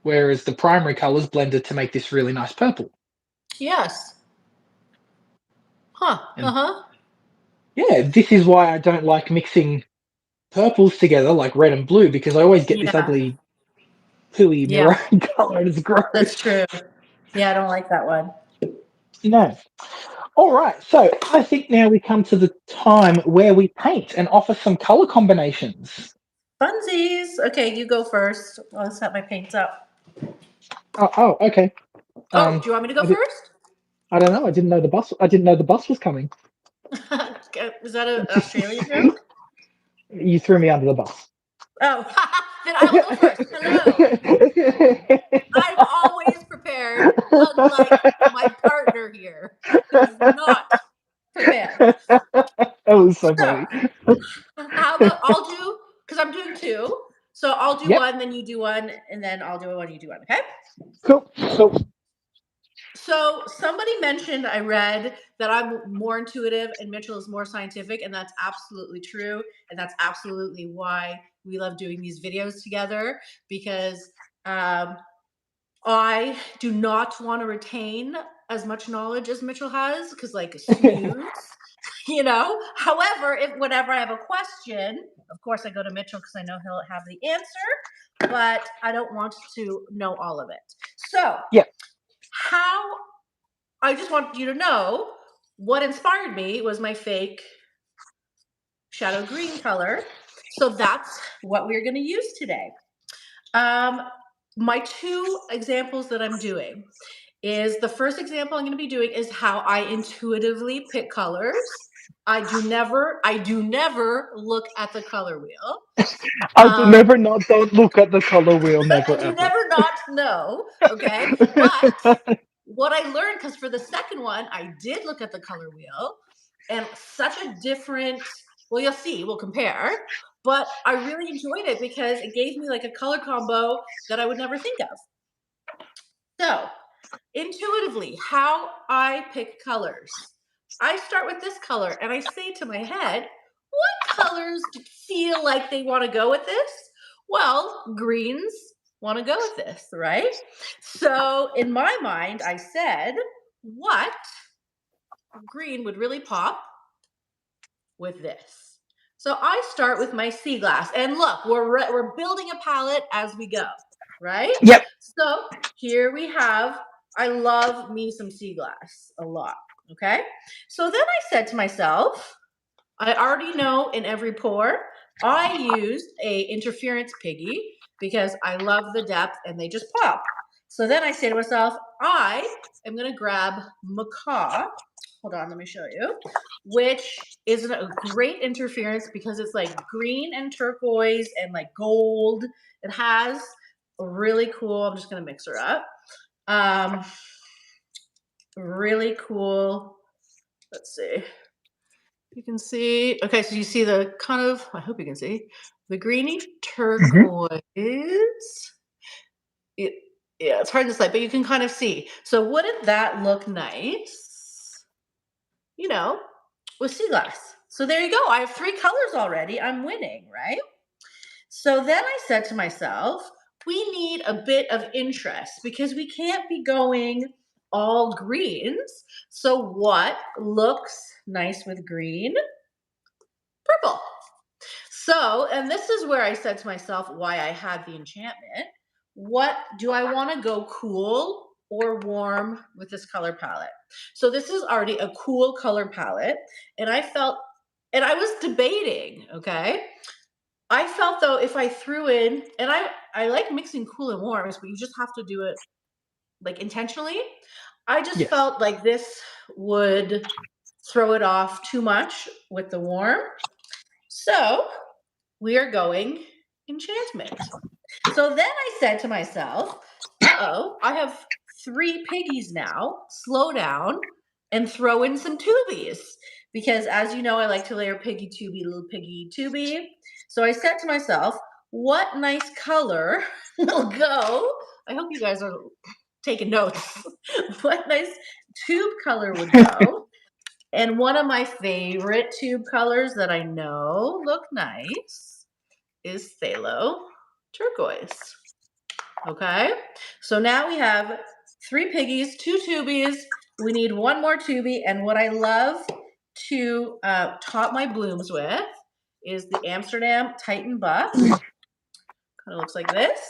Whereas the primary colors blended to make this really nice purple. Yes. Huh. And Uh-huh. yeah, this is why I don't like mixing purples together like red and blue, because I always get this Yeah. ugly pooey Yeah. maroon color and it's That's gross. true. Yeah, I don't like that one. No. All right, so I think now we come to the time where we paint and offer some color combinations. Funsies. Okay, you go first. I'll set my paints up. Oh, okay. Oh, do you want me to go I, did, first? I don't know. I didn't know the bus. I didn't know the bus was coming. Is that an Australian joke? You threw me under the bus. Oh, then I will go first. Hello. I'm always prepared, unlike my partner here, who's not prepared. That was so So, funny. how about I'll do, because I'm doing two. So I'll do Yep. one, then you do one, and then I'll do one, you do one. Okay. Cool. Cool. So somebody mentioned, I read that I'm more intuitive and Mitchell is more scientific, and that's absolutely true. And that's absolutely why we love doing these videos together, because I do not want to retain as much knowledge as Mitchell has, because like snooze, However, if whenever I have a question, of course I go to Mitchell because I know he'll have the answer, but I don't want to know all of it. So Yeah. how I just want you to know what inspired me was my fake shadow green color. So that's what we're going to use today. My two examples that I'm doing is the first example I'm going to be doing is how I intuitively pick colors. I do never look at the color wheel. I do never not don't look at the color wheel, I never do ever. never not know. Okay. But what I learned, because for the second one, I did look at the color wheel, and such a different, well, you'll see, we'll compare. But I really enjoyed it because it gave me like a color combo that I would never think of. So, intuitively, how I pick colors. I start with this color and I say to my head, what colors feel like they want to go with this? Well, greens want to go with this, right? So in my mind, I said, what green would really pop with this? So I start with my sea glass, and look, we're building a palette as we go, right? Yep. So here we have. I love me some sea glass a lot. Okay, so then I said to myself, I already know in every pour I used a interference piggy because I love the depth and they just pop. So then I say to myself, I am going to grab macaw. Hold on, let me show you. Which is a great interference because it's like green and turquoise and like gold. It has a really cool, I'm just going to mix her up. Really cool. Let's see. You can see, okay, so you see the kind of, I hope you can see, the greeny Hmm. turquoise. It, yeah, it's hard to say, but you can kind of see. So wouldn't that look nice, you know, with sea glass? So there you go. I have three colors already. I'm winning, right? So then I said to myself, we need a bit of interest because we can't be going all greens. So what looks nice with green? Purple. So, and this is where I said to myself why I had the enchantment. What do I want to go cool or warm with this color palette? So, this is already a cool color palette. And I felt, and I was debating, okay? I felt though if I threw in, and I like mixing cool and warms, but you just have to do it like intentionally. I just Yes. felt like this would throw it off too much with the warm. So we are going enchantment. So then I said to myself, uh-oh, I have 3 piggies now. Slow down and throw in some tubies. Because as you know, I like to layer piggy tubie, little piggy tubie. So I said to myself, what nice color will go? I hope you guys are taking notes. What nice tube color would go? And one of my favorite tube colors that I know look nice is phthalo turquoise. Okay, so now we have 3 piggies, 2 tubies. We need 1 more tubie, and what I love to top my blooms with is the Amsterdam Titan Buff. Kind of looks like this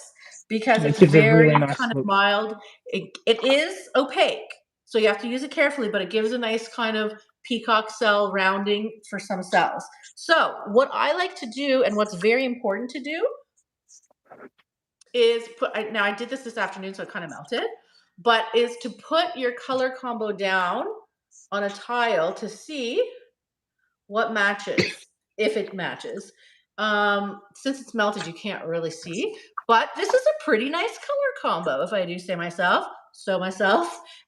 because It it's gives a really very nice kind of look. mild. It is opaque, so you have to use it carefully, but it gives a nice kind of peacock cell rounding for some cells. So what I like to do, and what's very important to do, is now I did this afternoon, so it kind of melted, but is to put your color combo down on a tile to see what matches, if it matches. Since it's melted, you can't really see, but this is a pretty nice color combo, if I do say myself,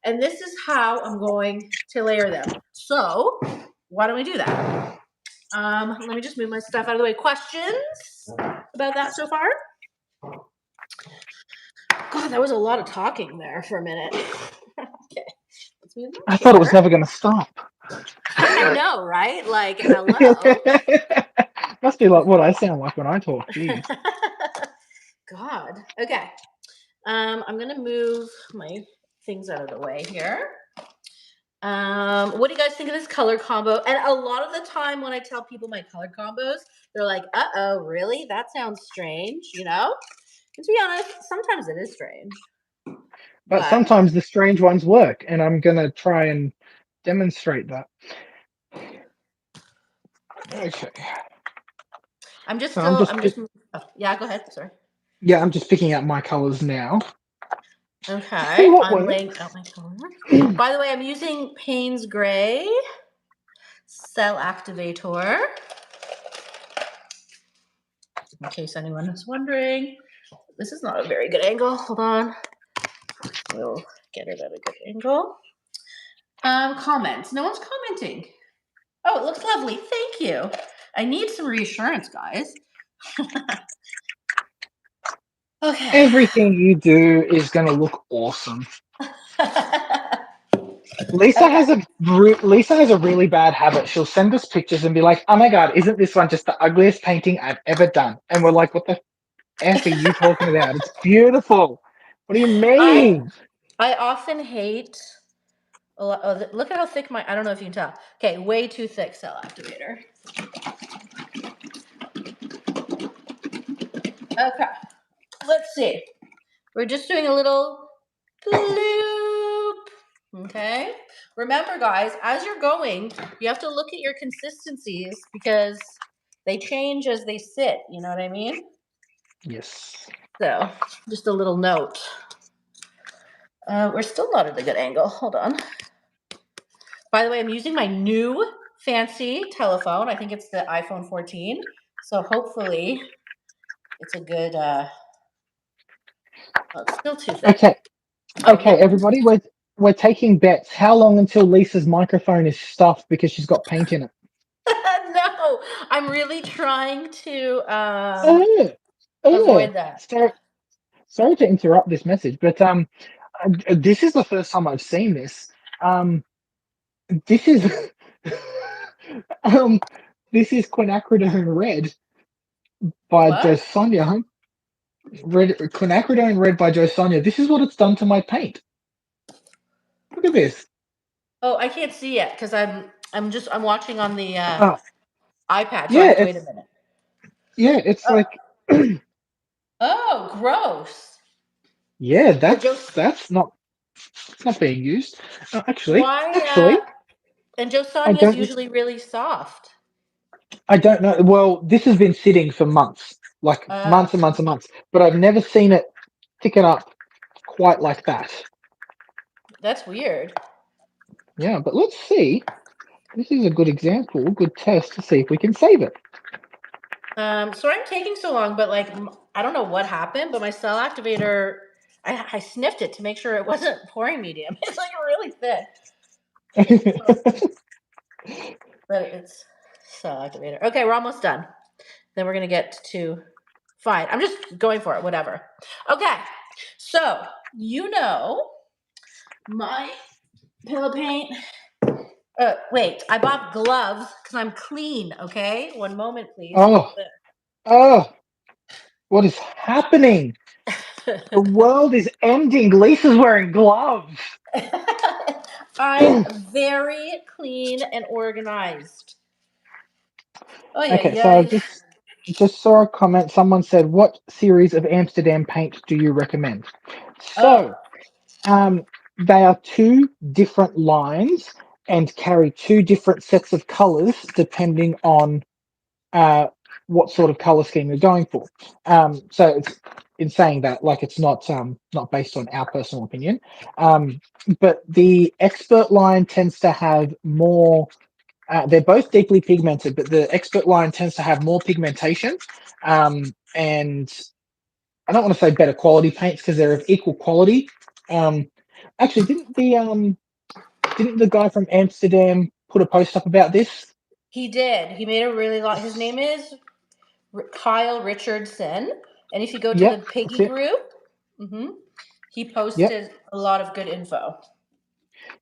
and this is how I'm going to layer them. So why don't we do that? Let me just move my stuff out of the way. Questions about that so far? God, that was a lot of talking there for a minute. Okay, let's move my I thought it was chair. never going to stop. I know, right? Like, hello. Must be like what I sound like when I talk. Jeez. God. Okay. I'm gonna move my things out of the way here. What do you guys think of this color combo? And a lot of the time when I tell people my color combos, they're like, uh-oh, really? That sounds strange, you know? And to be honest, sometimes it is strange. But But sometimes the strange ones work, and I'm going to try and demonstrate that. Okay. I'm just So I'm just, oh, yeah, go ahead. Sorry. yeah, I'm just picking out my colors now to see Okay, what I'm laying works. out my color. By the way, I'm using Payne's Gray Cell Activator. In case anyone is wondering, this is not a very good angle. Hold on. We'll get it at a good angle. Comments. No one's commenting. Oh, it looks lovely. Thank you. I need some reassurance, guys. Okay. Everything you do is going to look awesome. Lisa Okay. has a really bad habit. She'll send us pictures and be like, "Oh my god, isn't this one just the ugliest painting I've ever done?" And we're like, "What the f are you talking about? It's beautiful. What do you I mean?" I often hate a lot. Oh, look at how thick my. I don't know if you can tell. Okay, way too thick cell activator. Okay, let's see. We're just doing a little bloop. Okay. Remember, guys, as you're going, you have to look at your consistencies because they change as they sit. You know what I mean? Yes. So, just a little note. We're still not at a good angle. Hold on. By the way, I'm using my new fancy telephone. I think it's the iPhone 14. So hopefully it's a good, oh, it's still too thick. Okay. Oh, Okay, yeah. everybody, we're taking bets. How long until Lisa's microphone is stuffed because she's got paint in it? No, I'm really trying to Oh, oh. avoid that. Sorry to interrupt this message, but this is the first time I've seen this. This is um, this is quinacridone red by What? Josonia. Red quinacridone red by Josonia. This is what it's done to my paint. Look at this. Oh, I can't see it because I'm watching on the Oh, iPad, so I yeah, have to wait a minute. it's Oh, like oh, gross. yeah, So Joe, that's not it's not being used. why? Actually, And Joe I Sonia's don't usually really soft. I don't know. Well, this has been sitting for months, like Uh, months and months and months, but I've never seen it thicken up quite like that. that's weird. Yeah, but let's see. This is a good example, good test to see if we can save it. Sorry I'm taking so long, but like I don't know what happened, but my cell activator, I sniffed it to make sure it wasn't pouring medium. It's like really thick, but it's cell activator. Okay, we're almost done. Then we're gonna get to fine. I'm just going for it, whatever. Okay, so my pillow paint. Wait, I bought gloves because I'm clean. Okay, one moment, please. Oh, oh, what is happening? The world is ending. Lisa's wearing gloves. I'm very clean and organized. Oh yeah, Okay, so I yeah. just saw a comment. Someone said, "What series of Amsterdam paint do you recommend?" Oh, So, um, they are two different lines and carry two different sets of colors depending on uh, what sort of color scheme you're going for. So it's in saying that, like, it's not based on our personal opinion, um, but the expert line tends to have more. They're both deeply pigmented, but the expert line tends to have more pigmentation, and I don't want to say better quality paints because they're of equal quality. Um, Actually, didn't the guy from Amsterdam put a post up about this? he did. He made a really long. His name is Kyle Richardson, and if you go to the Yep, that's Piggy it. group, hmm he Yep. posted a lot of good info.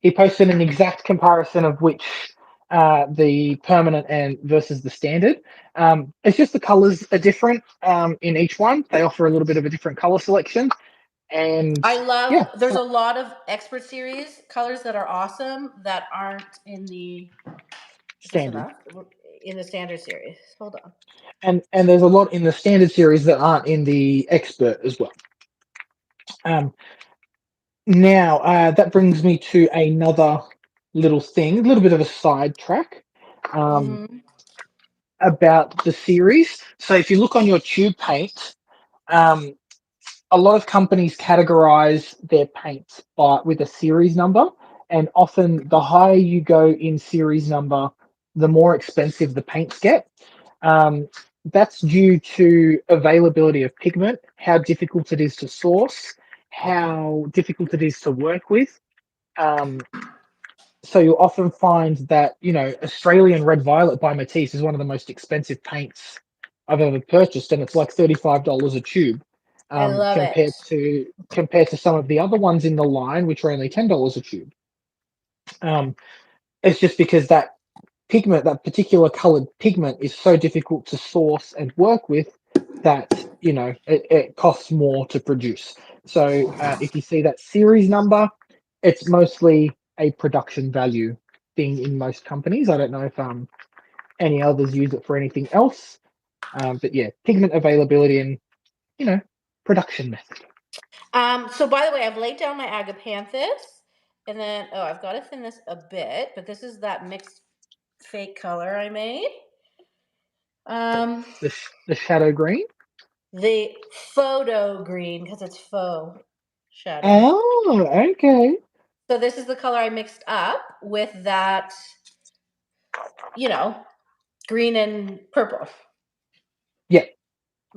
He posted an exact comparison of which the permanent and versus the standard. It's just the colors are different in each one. They offer a little bit of a different color selection, and I love. yeah, There's a lot of expert series colors that are awesome that aren't in the. Is this standard. enough? In the standard series. Hold on. And there's a lot in the standard series that aren't in the expert as well. Um, Now that brings me to another little thing, a little bit of a sidetrack. Um, Mm-hmm. about the series. So if you look on your tube paint, um, a lot of companies categorize their paints with a series number, and often the higher you go in series number, the more expensive the paints get. That's due to availability of pigment, how difficult it is to source, how difficult it is to work with. Um, so you'll often find that Australian Red Violet by Matisse is one of the most expensive paints I've ever purchased, and it's like $35 a tube, I love it. compared to some of the other ones in the line, which are only $10 a tube. Um, it's just because that pigment, that particular colored pigment, is so difficult to source and work with that it costs more to produce. So if you see that series number, it's mostly a production value thing in most companies. I don't know if any others use it for anything else, but yeah, pigment availability and you know production method. So by the way, I've laid down my agapanthus, and then I've got to thin this a bit, but this is that mixed fake color I made. Um, The shadow green. the photo green because it's faux shadow. Oh, okay. So this is the color I mixed up with that, you know, green and purple. Yeah,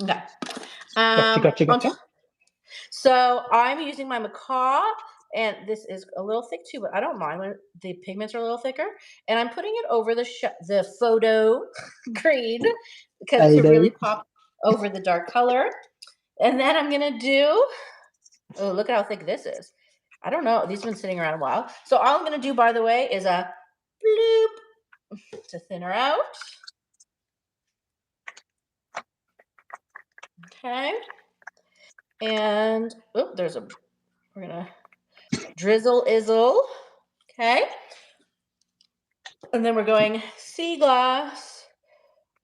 Okay. gotcha, gotcha, On gotcha. So I'm using my macaw, and this is a little thick too, but I don't mind when the pigments are a little thicker. And I'm putting it over the photo green because to Photo. really pop over the dark color. And then I'm gonna do. Oh, look at how thick this is. I don't know. These have been sitting around a while. So all I'm gonna do, by the way, is a bloop to thin her out. Okay. And oh, we're gonna drizzle izzle. Okay. And then we're going sea glass.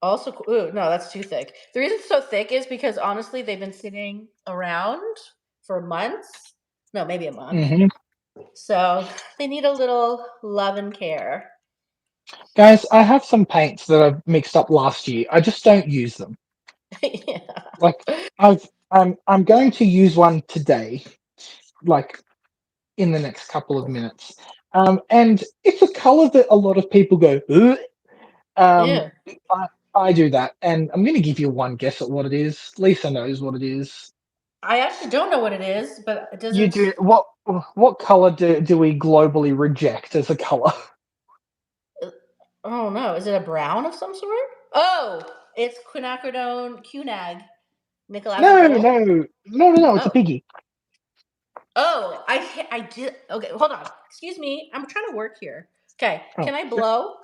Also, ooh, no, that's too thick. The reason it's so thick is because honestly, they've been sitting around for months. No, maybe a month. Hmm. So they need a little love and care. Guys, I have some paints that I've mixed up last year. I just don't use them. Yeah. Like I'm going to use one today, like in the next couple of minutes. And it's a color that a lot of people go, "Ugh." Um, Yeah. I do that, and I'm going to give you one guess at what it is. Lisa knows what it is. I actually don't know what it is, but it You doesn't. do what color do we globally reject as a color? Oh no, is it a brown of some sort? Oh, it's quinacridone, QNAG, No, nickel no, no, no, no. It's a Oh, piggy. oh, I did. Okay, hold on. Excuse me. I'm trying to work here. Okay, Oh, can I blow?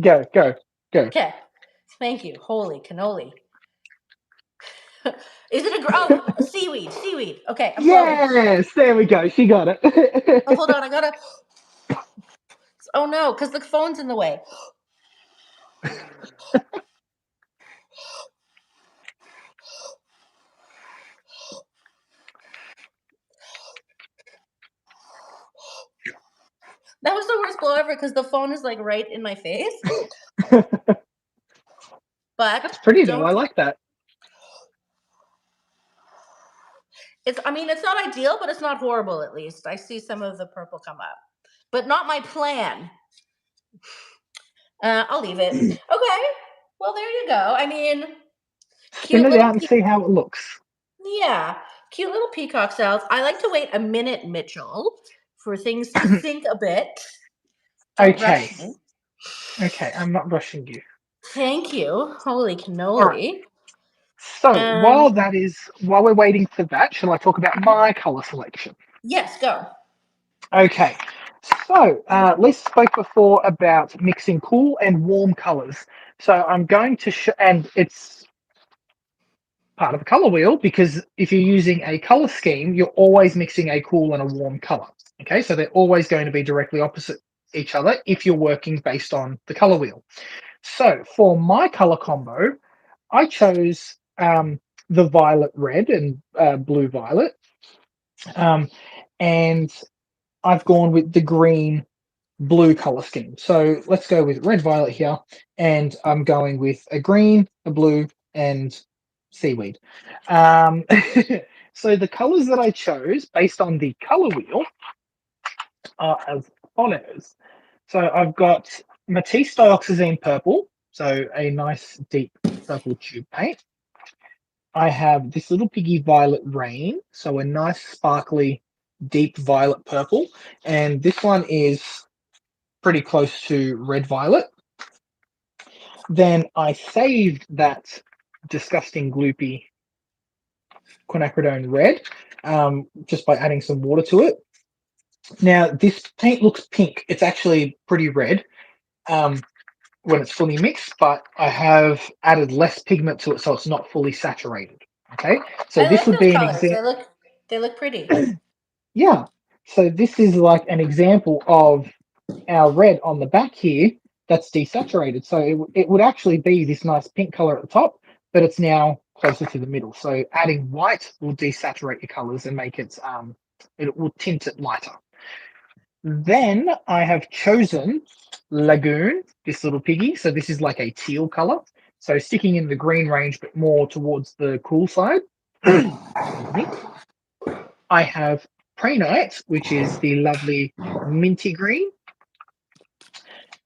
go, go, go. Okay, thank you. Holy cannoli. Is it oh, seaweed? Seaweed. Okay, I'm blowing. Yes, there we go. She got Oh, hold it. on. I gotta. Oh no, because the phone's in the way. That was the worst blow ever because the phone is like right in my face. But That's pretty though. don't. I like that. It's. I mean, it's not ideal, but it's not horrible. At least I see some of the purple come up, but not my plan. I'll leave it. Okay. Well, there you go. I mean, Spin cute it little out and see how it looks. yeah, cute little peacock cells. I like to wait a minute, Mitchell, for things to sink a bit. Don't Okay, rush me. okay. I'm not rushing you. Thank you. Holy All right. cannoli. So Um, while we're waiting for that, shall I talk about my color selection? yes, go. Okay. So Lisa spoke before about mixing cool and warm colors. So I'm going to and it's part of a color wheel because if you're using a color scheme, you're always mixing a cool and a warm color. Okay, so they're always going to be directly opposite each other if you're working based on the color wheel. So for my color combo, I chose the violet red and blue violet, um, and I've gone with the green blue color scheme. So let's go with red violet here, and I'm going with a green, a blue, and seaweed. Um, so the colors that I chose based on the color wheel are as follows. So I've got Matisse dioxazine purple, so a nice deep purple tube paint. I have this little piggy violet rain, so a nice sparkly deep violet purple, and this one is pretty close to red violet. Then I saved that disgusting gloopy quinacridone red just by adding some water to it. Now this paint looks pink. It's actually pretty red um, when it's fully mixed, but I have added less pigment to it so it's not fully saturated. Okay, so I this like would those be an colors. example. They look pretty. Yeah, so this is like an example of our red on the back here that's desaturated. So it would actually be this nice pink color at the top, but it's now closer to the middle. So adding white will desaturate your colors and make it will tint it lighter. Then I have chosen Lagoon, this little piggy. So this is like a teal color. So sticking in the green range, but more towards the cool side. Excuse me. I have Prey Night, which is the lovely minty green.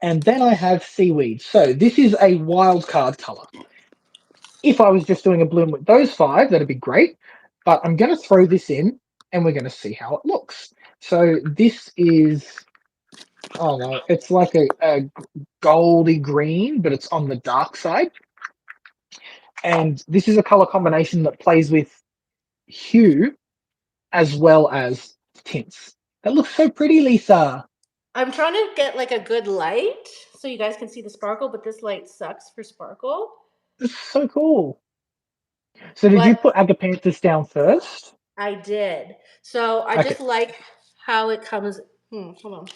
And then I have Seaweed. So this is a wild card color. If I was just doing a bloom with those five, that'd be great. But I'm going to throw this in and we're going to see how it looks. So this is, oh no, it's like a goldy green, but it's on the dark side. And this is a color combination that plays with hue as well as tints. That looks so pretty, Lisa. I'm trying to get like a good light so you guys can see the sparkle, but this light sucks for sparkle. This is so cool. So did you But put agapanthus down first? I did. So I Okay. just like how it comes. Hold on.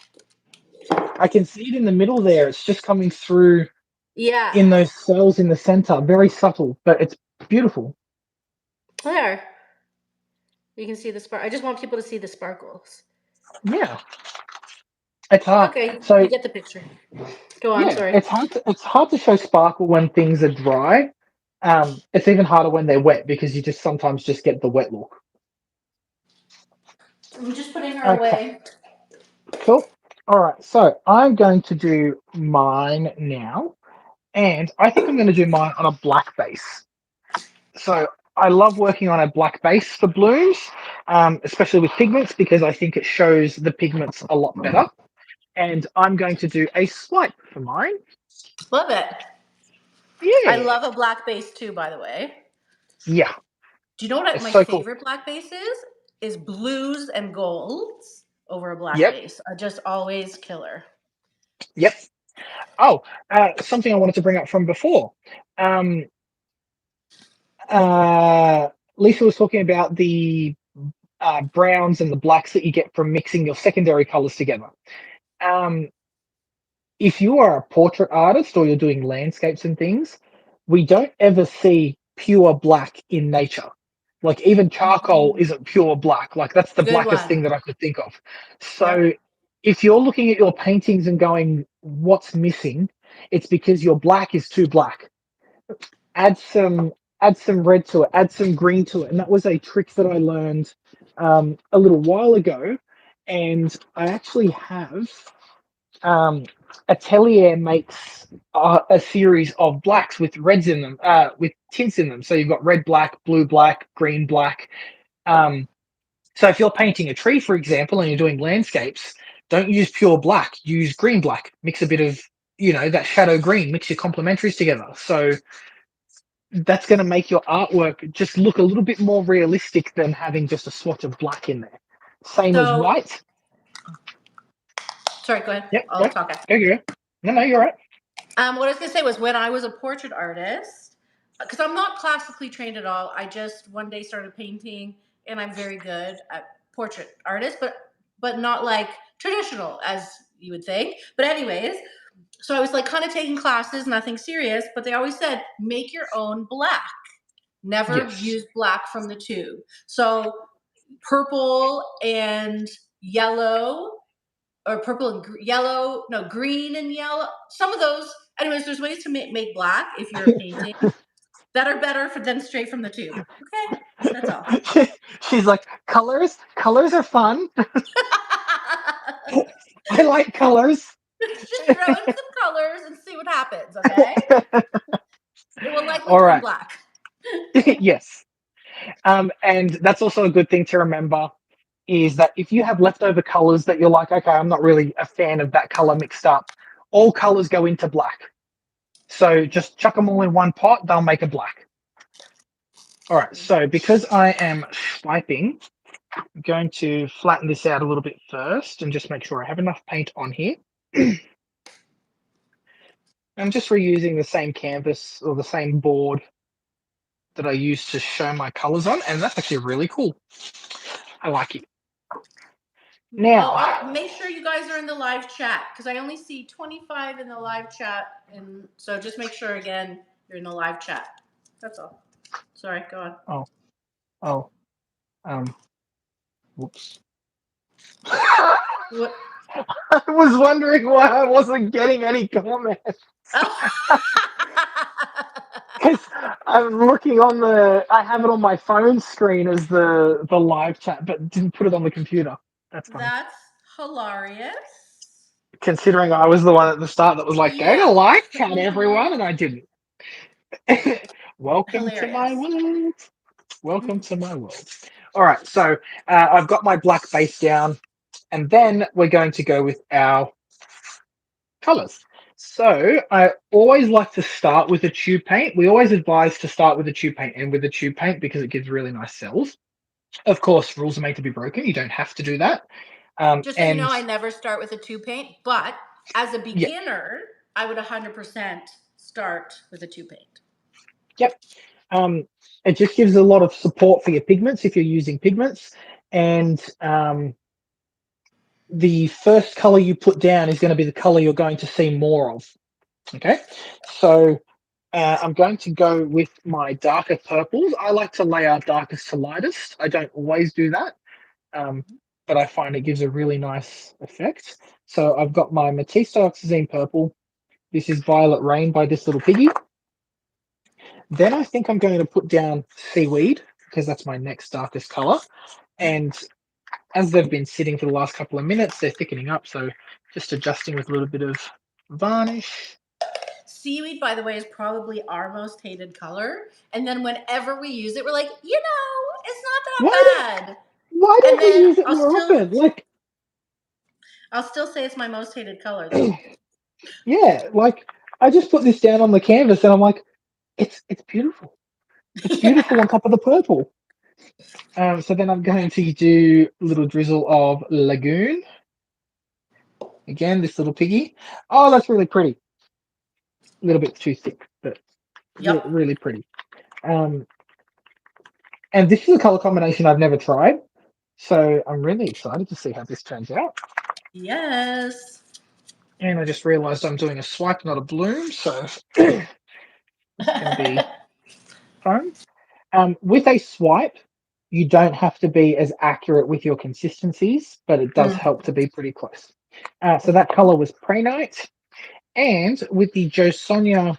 I can see it in the middle there. It's just coming through Yeah. in those cells in the center. Very subtle, but it's beautiful. There. You can see the spark. I just want people to see the sparkles. Yeah. It's hard. Okay, you So get the picture. Go on, yeah, sorry. it's hard to show sparkle when things are dry. It's even harder when they're wet because you just sometimes just get the wet look. I'm just putting her Okay, away. cool. All right, so I'm going to do mine now, and I think I'm going to do mine on a black base. So I love working on a black base for blooms, especially with pigments, because I think it shows the pigments a lot better. And I'm going to do a swipe for mine. Love it. I Yeah. love a black base too, by the way. Yeah, Do you know what it's my so cool. favorite black base is? Is blues and golds over a black Yep, base. Are just always killer. yep. Oh, something I wanted to bring up from before. Um, uh, Lisa was talking about the browns and the blacks that you get from mixing your secondary colors together. Um, if you are a portrait artist or you're doing landscapes and things, we don't ever see pure black in nature. Like even charcoal Mm, isn't pure black. Like that's the good blackest one. thing that I could think of. So Yep. if you're looking at your paintings and going, what's missing? It's because your black is too black. Add some add some red to it, add some green to it. And that was a trick that I learned a little while ago. And I actually have um, Atelier makes a series of blacks with reds in them, with tints in them. So you've got red, black, blue, black, green, black. Um, so if you're painting a tree, for example, and you're doing landscapes, don't use pure black. Use green, black. Mix a bit of that shadow green. Mix your complementaries together. So that's going to make your artwork just look a little bit more realistic than having just a swatch of black in there. Same as So, white. sorry, go ahead. Yep, I'll go, talk after. go. No, you're right. What I was going to say was when I was a portrait artist, because I'm not classically trained at all. I just one day started painting, and I'm very good at portrait artist, but not like traditional as you would think. But anyways, so I was like kind of taking classes, nothing serious, but they always said make your own black. Never Yes. use black from the tube. So purple and yellow, or purple and yellow, no, green and yellow. Some of those, anyways, there's ways to make black if you're painting that are better than straight from the tube. Okay, that's all. She's like, colors? Colors are fun. I like colors. Just throw in some colors and see what happens, okay? It will likely All turn right. black. Yes. And that's also a good thing to remember is that if you have leftover colors that you're like, okay, I'm not really a fan of that color mixed up, all colors go into black. So just chuck them all in one pot, they'll make a black. All right. So because I am swiping, I'm going to flatten this out a little bit first and just make sure I have enough paint on here. I'm just reusing the same canvas or the same board that I used to show my colors on, and that's actually really cool. I like it. I'll Now, make sure you guys are in the live chat because I only see 25 in the live chat, and so just make sure again you're in the live chat. That's all. Sorry, go on. oh, oh, um, whoops. I What? was wondering why I wasn't getting any comments. Oh. Because I'm looking on I have it on my phone screen as the live chat, but didn't put it on the computer. That's funny. That's hilarious. Considering I was the one at the start that was like, go to Yeah. live chat, Mm-hmm. everyone, and I didn't. Welcome to my Hilarious. world. Welcome to my world. All right, so I've got my black base down, and then we're going to go with our colors. So I always like to start with a tube paint. We always advise to start with a tube paint and with a tube paint because it gives really nice cells. Of course, rules are made to be broken. You don't have to do that. Just so you know, And I never start with a two paint, but as a yeah, beginner, I would 100% start with a two paint. yep. Um, it just gives a lot of support for your pigments if you're using pigments. And the first color you put down is going to be the color you're going to see more of. Okay, so I'm going to go with my darker purples. I like to lay out darkest to lightest. I don't always do that, um, but I find it gives a really nice effect. So I've got my Matisse Dioxazine purple. This is Violet Rain by This Little Piggy. Then I think I'm going to put down Seaweed because that's my next darkest color. And as they've been sitting for the last couple of minutes, they're thickening up. So Just adjusting with a little bit of varnish. Seaweed, by the way, is probably our most hated color. And then whenever we use it, we're like, it's not Why that bad. why And don't we then use it more often? Like, I'll still say it's my most hated color though. yeah, like I just put this down on the canvas and I'm like, it's beautiful. It's beautiful on top of the purple. So then I'm going to do a little drizzle of Lagoon. Again, this little piggy. Oh, that's really pretty. A little bit too thick, but Yep. really pretty. Um, and this is a color combination I've never tried, so I'm really excited to see how this turns out. Yes. And I just realized I'm doing a swipe, not a bloom, so it's going to be fun. With a swipe, you don't have to be as accurate with your consistencies, but it does Mm. help to be pretty close. So that color was Pre-Night. And with the Jo Sonja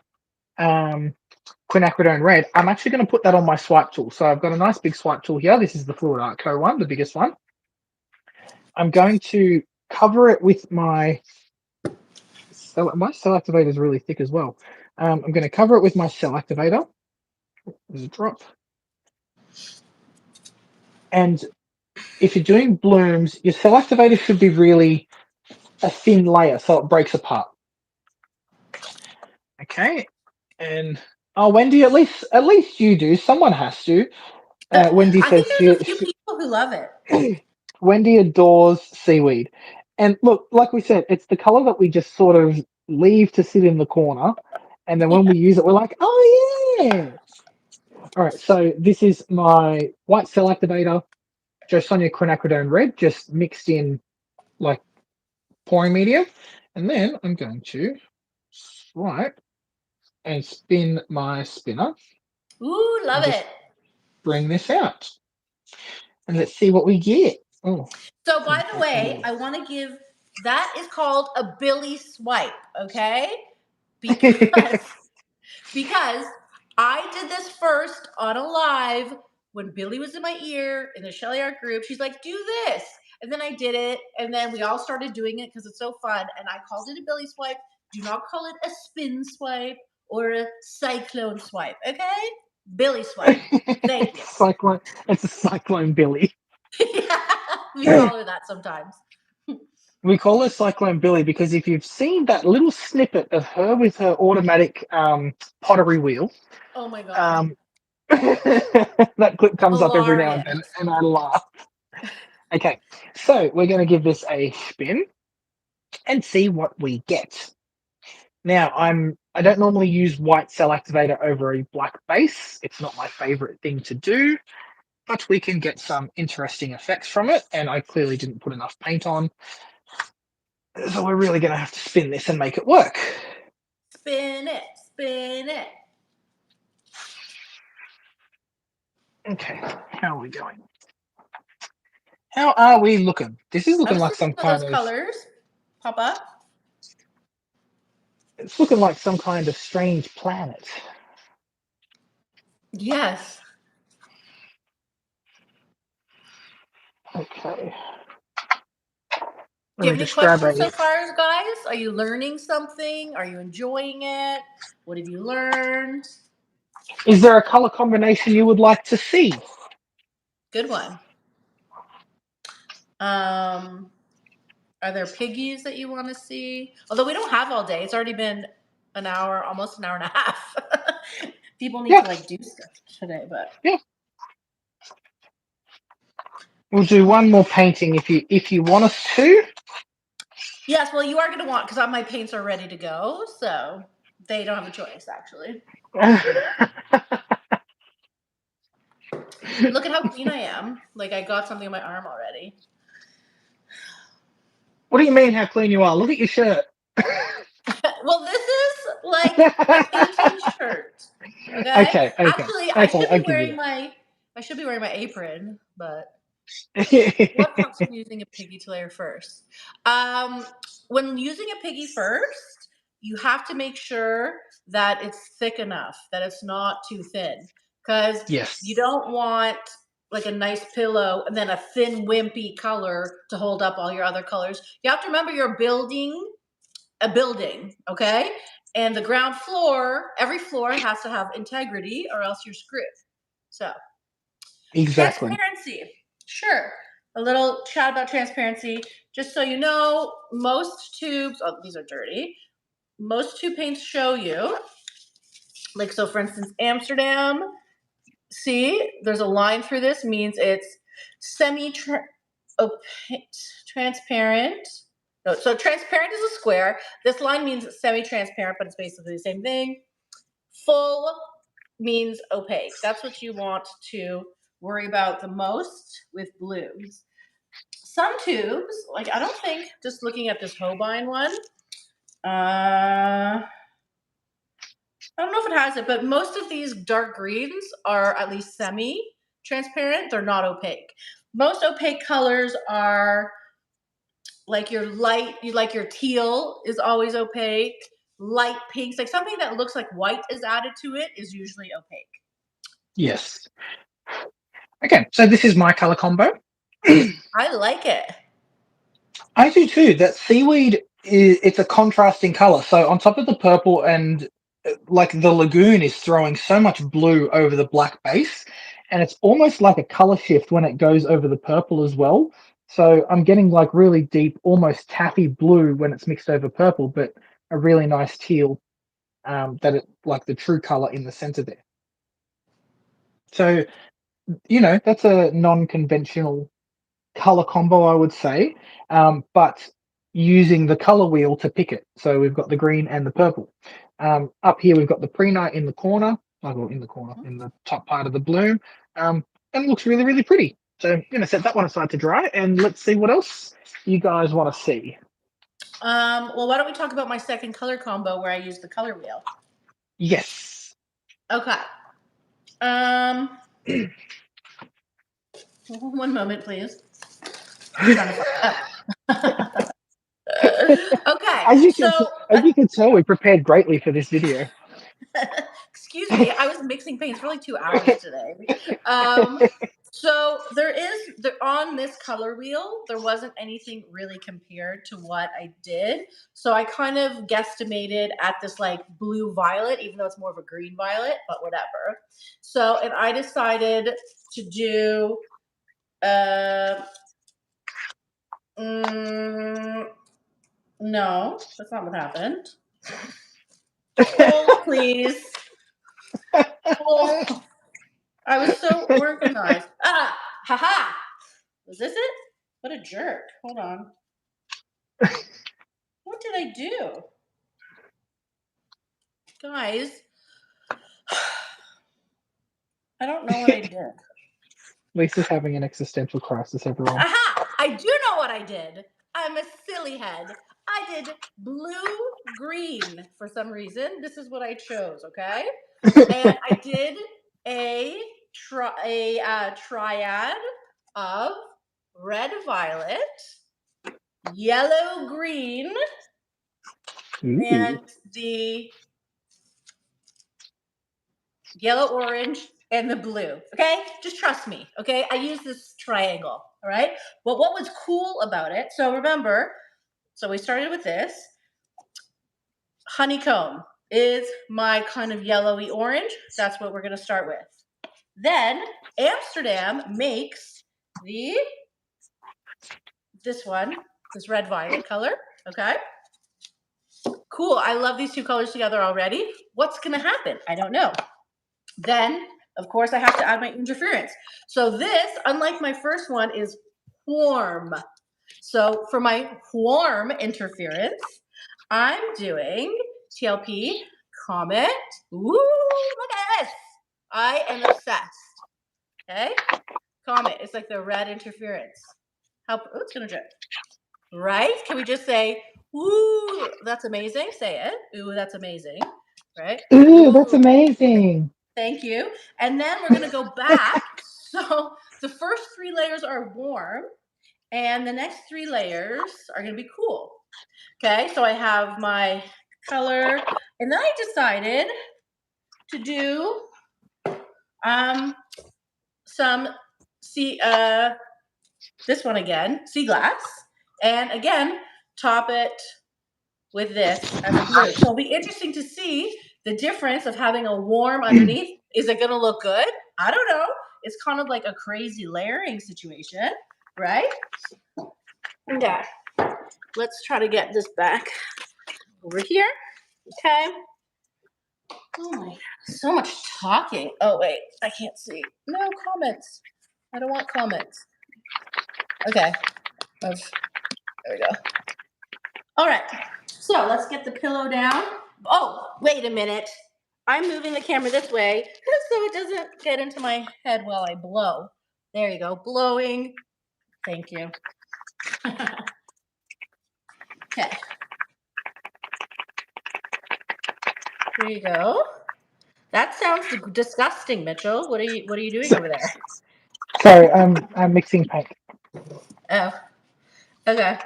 quinacridone red, I'm actually going to put that on my swipe tool. So I've got a nice big swipe tool here. This is the Fluid Art Co one, the biggest one. I'm going to cover it with my cell activator is really thick as well. I'm going to cover it with my cell activator. There's a drop. And if you're doing blooms, your cell activator should be really a thin layer so it breaks apart. Okay. And oh, Wendy, at least you do. Someone has to. Wendy I think says there's a few people who love it. Wendy adores seaweed. And look, like we said, it's the color that we just sort of leave to sit in the corner. And then when Yeah. we use it, we're like, oh, yeah. All right. So this is my white cell activator, Jo Sonja quinacridone red, just mixed in like pouring medium. And then I'm going to swipe and spin my spinner Ooh, and love just it. bring this out. And let's see what we get. Oh, So, by the way, I want to give that is called a Billy swipe, okay? Because because I did this first on a live when Billy was in my ear in the Shelee Art group. She's like, "Do this," and then I did it, and then we all started doing it because it's so fun. And I called it a Billy swipe. Do not call it a spin swipe or a cyclone swipe, okay? Billy swipe. Thank you. cyclone. It's a cyclone Billy. Yeah, we call her that sometimes. We call her Cyclone Billy because if you've seen that little snippet of her with her automatic pottery wheel, Oh my god. um, that clip comes up every now and then, Hilarious. and I laugh. Okay, so we're going to give this a spin and see what we get. Now, I don't normally use white cell activator over a black base. It's not my favorite thing to do, but we can get some interesting effects from it. And I clearly didn't put enough paint on, so we're really going to have to spin this and make it work. Spin it, spin it. Okay, how are we going? How are we looking? This is I looking was like seeing some some of kind those of. colors pop up. It's looking like some kind of strange planet. Yes. Okay. Do Let you me have any just grab questions a. so far, guys? Are you learning something? Are you enjoying it? What have you learned? Is there a color combination you would like to see? Good one. Are there piggies that you want to see? Although we don't have all day. It's already been an hour, almost an hour and a half. People need Yeah, to like do stuff today, but yeah. We'll do one more painting if you want us to. yes, well, you are going to want because my paints are ready to go, so they don't have a choice. Actually, look at how clean I am. Like I got something on my arm already. What do you mean how clean you are? Look at your shirt. Well, this is like a painting shirt. Okay. Okay, okay, Actually, okay. I'll give you I should be wearing my apron, but what that. comes from using a piggy to layer first? Um, when using a piggy first, you have to make sure that it's thick enough, that it's not too thin, because you Yes. don't want like a nice pillow, and then a thin wimpy color to hold up all your other colors. You have to remember you're building a building, okay? And the ground floor, every floor has to have integrity or else you're screwed. So Exactly. transparency, sure. A little chat about transparency. Just so you know, most tubes, oh, these are dirty. Most tube paints show you, like, so for instance, Amsterdam, see, there's a line through this, means it's transparent. No, so transparent is a square. This line means it's semi-transparent, but it's basically the same thing. Full means opaque. That's what you want to worry about the most with blues. Some tubes, like I don't think, just looking at this Holbein one, I don't know if it has it, but most of these dark greens are at least semi-transparent. They're not opaque. Most opaque colors are like your light, like your teal is always opaque. Light pinks, like something that looks like white is added to it, is usually opaque. Yes. Okay, so this is my color combo. I like it. I do too. That seaweed it's a contrasting color. So on top of the purple and like the lagoon is throwing so much blue over the black base, and it's almost like a color shift when it goes over the purple as well. So I'm getting like really deep, almost taffy blue when it's mixed over purple, but a really nice teal that it like the true color in the center there. So that's a non-conventional color combo, I would say, but using the color wheel to pick it. So we've got the green and the purple. Up here, we've got the prehnite in the corner, in the top part of the bloom, and it looks really, really pretty. So I'm going to set that one aside to dry, and let's see what else you guys want to see. Well, why don't we talk about my second color combo where I use the color wheel? Yes. Okay. One moment, please. I'm trying to okay, As you so can tell, we prepared greatly for this video. excuse me, I was mixing paints for like 2 hours today. So on this color wheel, there wasn't anything really compared to what I did. So I kind of guesstimated at this like blue violet, even though it's more of a green violet, but whatever. So, and I decided to do, no, that's not what happened. Hold, please. Hold. I was so organized. Haha. Was this it? What a jerk. Hold on. What did I do? Guys, I don't know what I did. Lisa's having an existential crisis, everyone. Aha! I do know what I did. I'm a silly head. I did blue-green for some reason. This is what I chose, okay? And I did a triad of red, violet, yellow, green, Ooh. and the yellow, orange, and the blue. Okay, just trust me. Okay, I use this triangle. All right. Well, what was cool about it? So remember, so we started with this. Honeycomb is my kind of yellowy orange. That's what we're going to start with. Then Amsterdam makes this red violet color. Okay. Cool. I love these two colors together already. What's going to happen? I don't know. Then, of course, I have to add my interference. So this, unlike my first one, is warm. So for my warm interference, I'm doing TLP, Comet. Ooh, look at this. I am obsessed. Okay? Comet. It's like the red interference. It's going to drip. Right? Can we just say, ooh, that's amazing? Say it. Ooh, that's amazing. Right? Ooh, that's amazing. Thank you. And then we're going to go back. So the first 3 layers are warm, and the next 3 layers are going to be cool. Okay, so I have my color, and then I decided to do some see this one again, sea glass, and again top it with this as a blue. So it'll be interesting to see the difference of having a warm underneath. Is it going to look good? I don't know. It's kind of like a crazy layering situation, right? Okay. Let's try to get this back over here. Okay. Oh my God, so much talking. Oh wait, I can't see. No comments. I don't want comments. Okay. There we go. All right. So let's get the pillow down. Oh, wait a minute. I'm moving the camera this way so it doesn't get into my head while I blow. There you go. Blowing. Thank you. Okay. Here you go. That sounds disgusting, Mitchell. What are you doing over there? Sorry, I'm mixing paint. Oh, okay.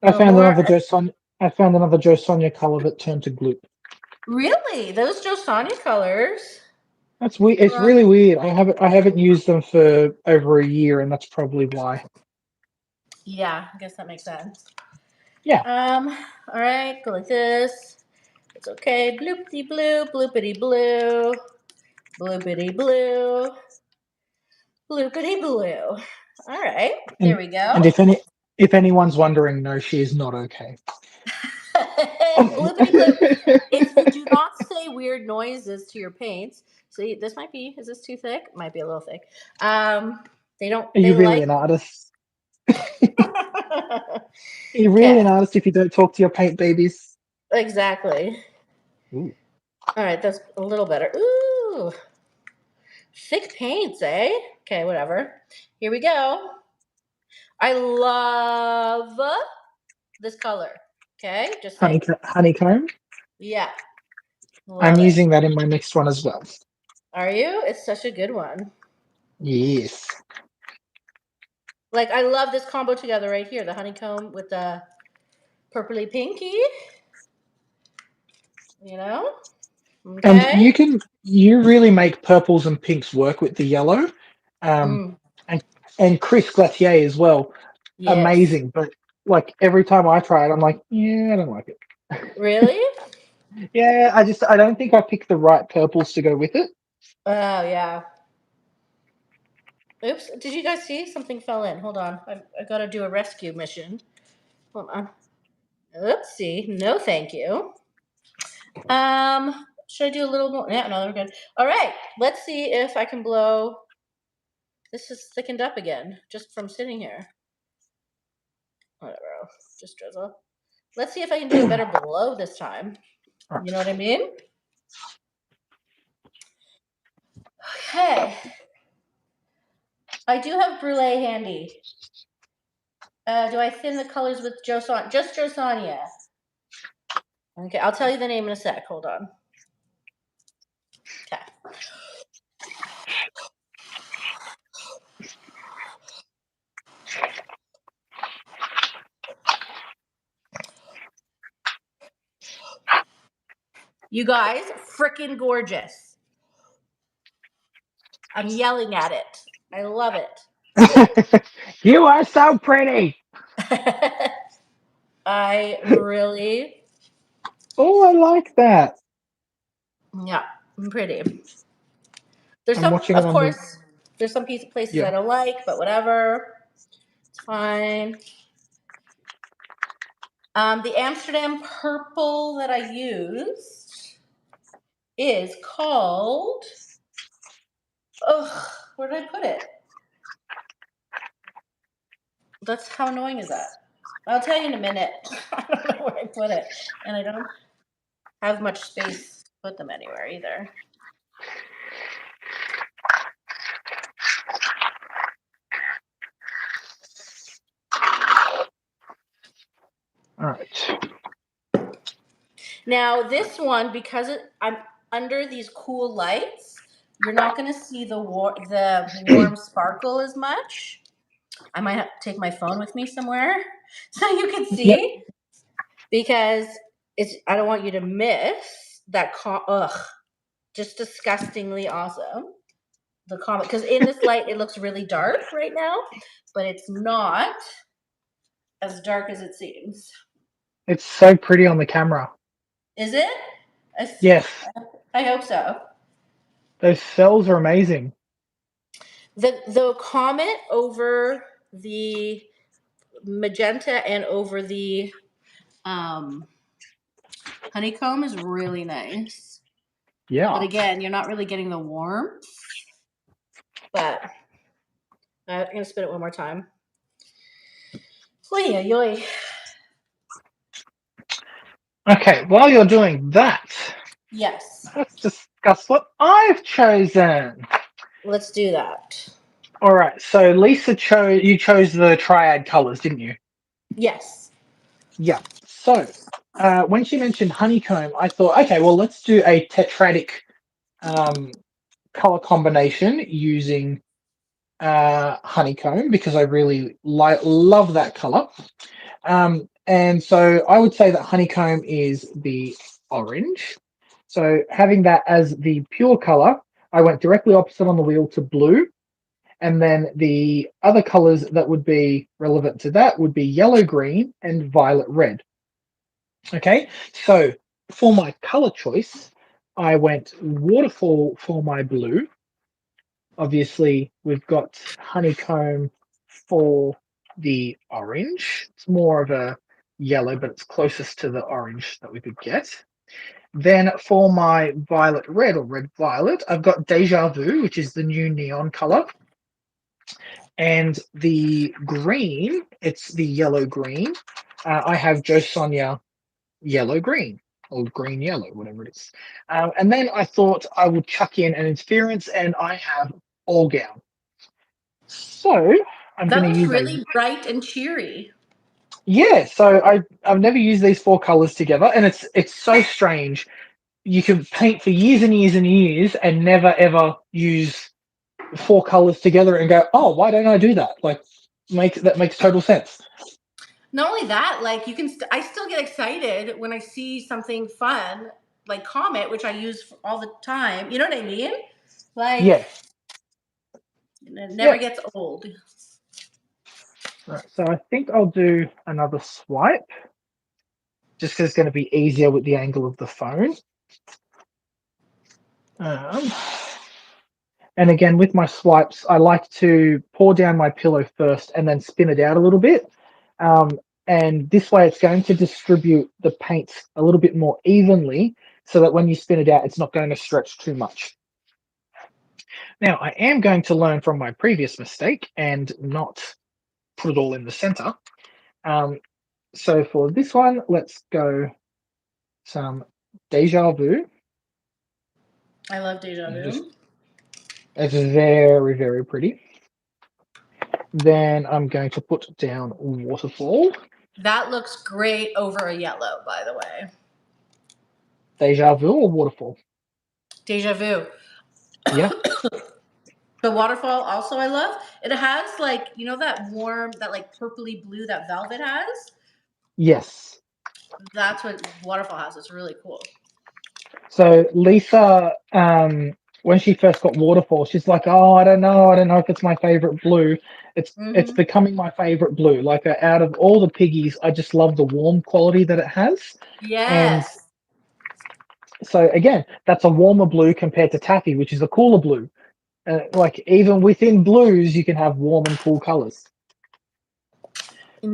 I found More. another Joe Sonia color that turned to gloop. Really? Those Joe Sonia colors? That's weird. It's really weird. I haven't used them for over a year, and that's probably why. Yeah, I guess that makes sense. Yeah. All right, go like this. It's okay. Bloopity blue, bloopity blue, bloopity blue, bloopity blue. All right, there we go. And if anyone's wondering, no, she is not okay. Bloopity blue. If you do not say weird noises to your paints, see, this might be. Is this too thick? Might be a little thick. They don't. Are you They really like. an artist? Are you really an artist if you don't talk to your paint babies? Exactly. Ooh. All right, that's a little better. Ooh, thick paints, eh? Okay, whatever. Here we go. I love this color. Okay, just saying. Honeycomb. Yeah, I'm love it. using that in my next one as well. Are you? It's such a good one. Yes. Like, I love this combo together right here. The honeycomb with the purpley pinky. You know? And Okay. you really make purples and pinks work with the yellow. And Chris Glacier as well. Yes. Amazing. But like every time I try it, I'm like, yeah, I don't like it. Really? Yeah, I don't think I picked the right purples to go with it. Oh, yeah. Oops. Did you guys see? Something fell in. Hold on. I got to do a rescue mission. Hold on. Oopsie. No, thank you. Should I do a little more? Yeah, no, we're good. All right. Let's see if I can blow. This is thickened up again just from sitting here. Whatever. Just drizzle. Let's see if I can do a better blow this time. You know what I mean? Okay. I do have brulee handy. Do I thin the colors with Joe Sonia? Just Joe Sonia. Okay, I'll tell you the name in a sec. Hold on. Okay. You guys, freaking gorgeous. I'm yelling at it. I love it. You are so pretty. I really. Oh, I like that. Yeah, I'm pretty. There's I'm some, watching it of on the. course, there's some places I Yeah. don't like, but whatever. It's fine. The Amsterdam purple that I used is called. Ugh, where did I put it? That's how annoying is that? I'll tell you in a minute. I don't know where I put it, and I don't have much space to put them anywhere either. All right. Now this one, because I'm under these cool lights, you're not going to see the warm sparkle as much. I might have to take my phone with me somewhere so you can Yep. see, because I don't want you to miss that. Just disgustingly awesome. the comet, because in this light it looks really dark right now, but it's not as dark as it seems. It's so pretty on the camera. Is it? Yes, I hope so. those cells are amazing. The comet over the magenta and over the um, honeycomb is really nice. But Yeah. again, you're not really getting the warmth. But I'm gonna spin it one more time. Oy, oy, oy. Okay, while you're doing that, Yes, let's discuss what I've chosen. let's do that. All right, so Lisa you chose the triad colors, didn't you? Yes. Yeah. So when she mentioned honeycomb, I thought, okay, well, let's do a tetradic um, color combination using honeycomb because I really love that color. And so I would say that honeycomb is the orange. So having that as the pure color, I went directly opposite on the wheel to blue. And then the other colors that would be relevant to that would be yellow, green, and violet red. Okay, so for my color choice, I went waterfall for my blue. Obviously, we've got honeycomb for the orange. It's more of a yellow, but it's closest to the orange that we could get. Then for my violet red or red violet, I've got Deja Vu, which is the new neon color. And the green, it's the yellow green. I have Joe Sonia yellow green or green yellow, whatever it is. And then I thought I would chuck in an interference, and I have all gown. So I'm That going to looks use a really bright and cheery. yeah. So I've never used these four colors together, and it's so strange. You can paint for years and years and years and never ever use four colors together and go, oh, why don't I do that? Like, that makes total sense. Not only that, like you can, I still get excited when I see something fun like Comet, which I use all the time. You know what I mean? Like Yeah. it never Yeah. gets old. Right. So I think I'll do another swipe just because it's going to be easier with the angle of the phone. Um, and again, with my swipes, I like to pour down my pillow first and then spin it out a little bit. Um, and this way, it's going to distribute the paint a little bit more evenly so that when you spin it out, it's not going to stretch too much. Now, I am going to learn from my previous mistake and not put it all in the center. So for this one, let's go some Deja Vu. I love Deja Just Vu. it's very, very pretty. Then I'm going to put down Waterfall. That looks great over a yellow, by the way. Deja Vu or Waterfall? Deja Vu. Yeah. The waterfall also I love. It has like, you know, that warm, that like purpley blue that velvet has. Yes. That's what waterfall has. It's really cool. So Lisa, when she first got Waterfall, she's like, "Oh, I don't know if it's my favorite blue. It's Hmm. becoming my favorite blue. Like out of all the piggies, I just love the warm quality that it has." And Yes. so again, that's a warmer blue compared to taffy, which is a cooler blue. Like even within blues, you can have warm and cool colors.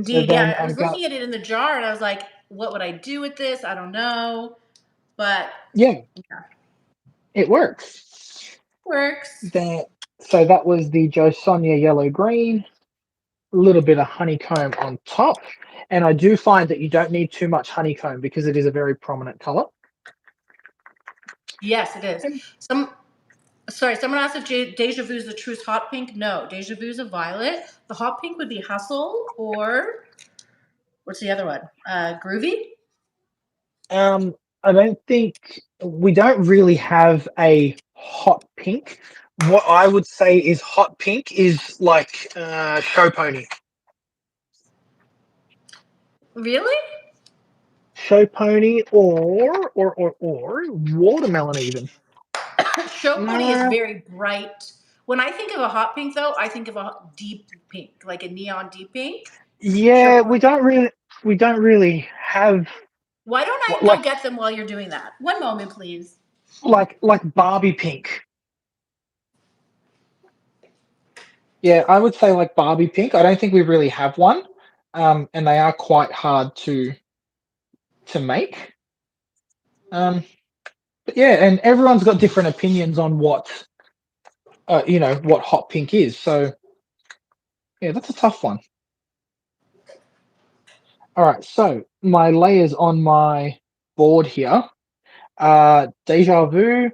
So Indeed. then Yeah. I I'm was going, looking at it in the jar and I was like, what would I do with this? I don't know. But yeah, yeah, it works. works. Then so that was the Joe Sonia yellow green, a little bit of honeycomb on top, and I do find that you don't need too much honeycomb because it is a very prominent color. Yes, it is. Someone asked if Deja Vu is the truest hot pink. No, Deja Vu is a violet. The hot pink would be Hustle or what's the other one? Groovy? I don't think we don't really have a hot pink. What I would say is hot pink is like show pony. Really? Show pony or watermelon even. Show Pony is Uh, very bright When I think of a hot pink, though, I think of a deep pink, like a neon deep pink. Yeah, we don't really have Why don't I go like get them while you're doing that? One moment, please. Barbie pink. Yeah, I would say like Barbie pink. I don't think we really have one, and they are quite hard to make. But yeah, and everyone's got different opinions on what what hot pink is. So yeah, that's a tough one. All right, so my layers on my board here are Deja Vu,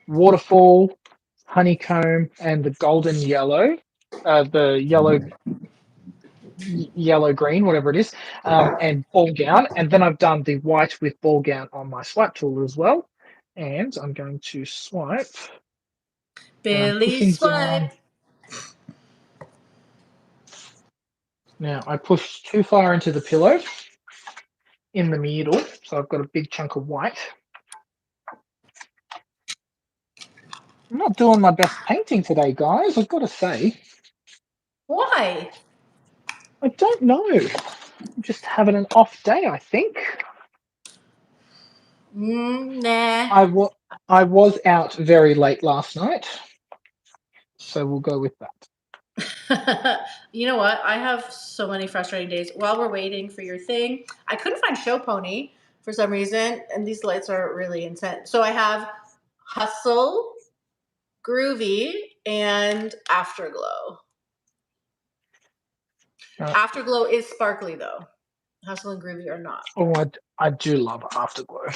Waterfall, Honeycomb, and the golden yellow, the yellow green, whatever it is, and ball gown. And then I've done the white with ball gown on my swipe tool as well. And I'm going to swipe, and I'm Billy pushing Swipe. down. Now I push too far into the pillow in the middle, so I've got a big chunk of white. I'm not doing my best painting today, guys. I've got to say. Why? I don't know. I'm just having an off day, I think. Nah. I was out very late last night, so we'll go with that. You know what? I have so many frustrating days. While we're waiting for your thing, I couldn't find Show Pony for some reason, and these lights are really intense. So I have Hustle, Groovy, and Afterglow. Afterglow is sparkly though. Hustle and Groovy are not. Oh, I do love Afterglow.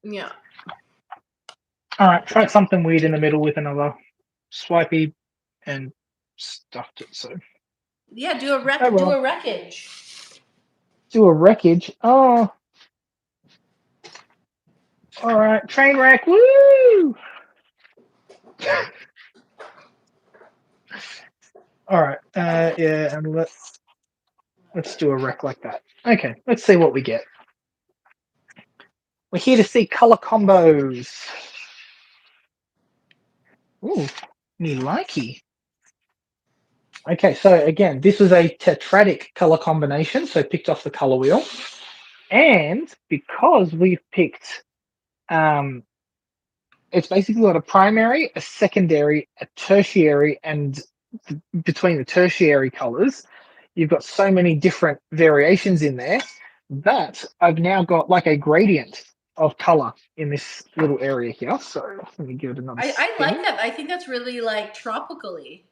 Yeah. All right, try something weird in the middle with another swipey and stuffed it. So Yeah, do a oh do well, a wreckage. do a wreckage. Oh, all right, train wreck. Woo! All right, yeah, and let's do a wreck like that. Okay, let's see what we get. We're here to see color combos. Ooh, me likey. Okay, so again, this was a tetradic color combination, so picked off the color wheel. And because we've picked, it's basically got a primary, a secondary, a tertiary, and between the tertiary colors, you've got so many different variations in there that I've now got like a gradient of color in this little area here. So let me give it another I like spin. that. I think that's really like tropically.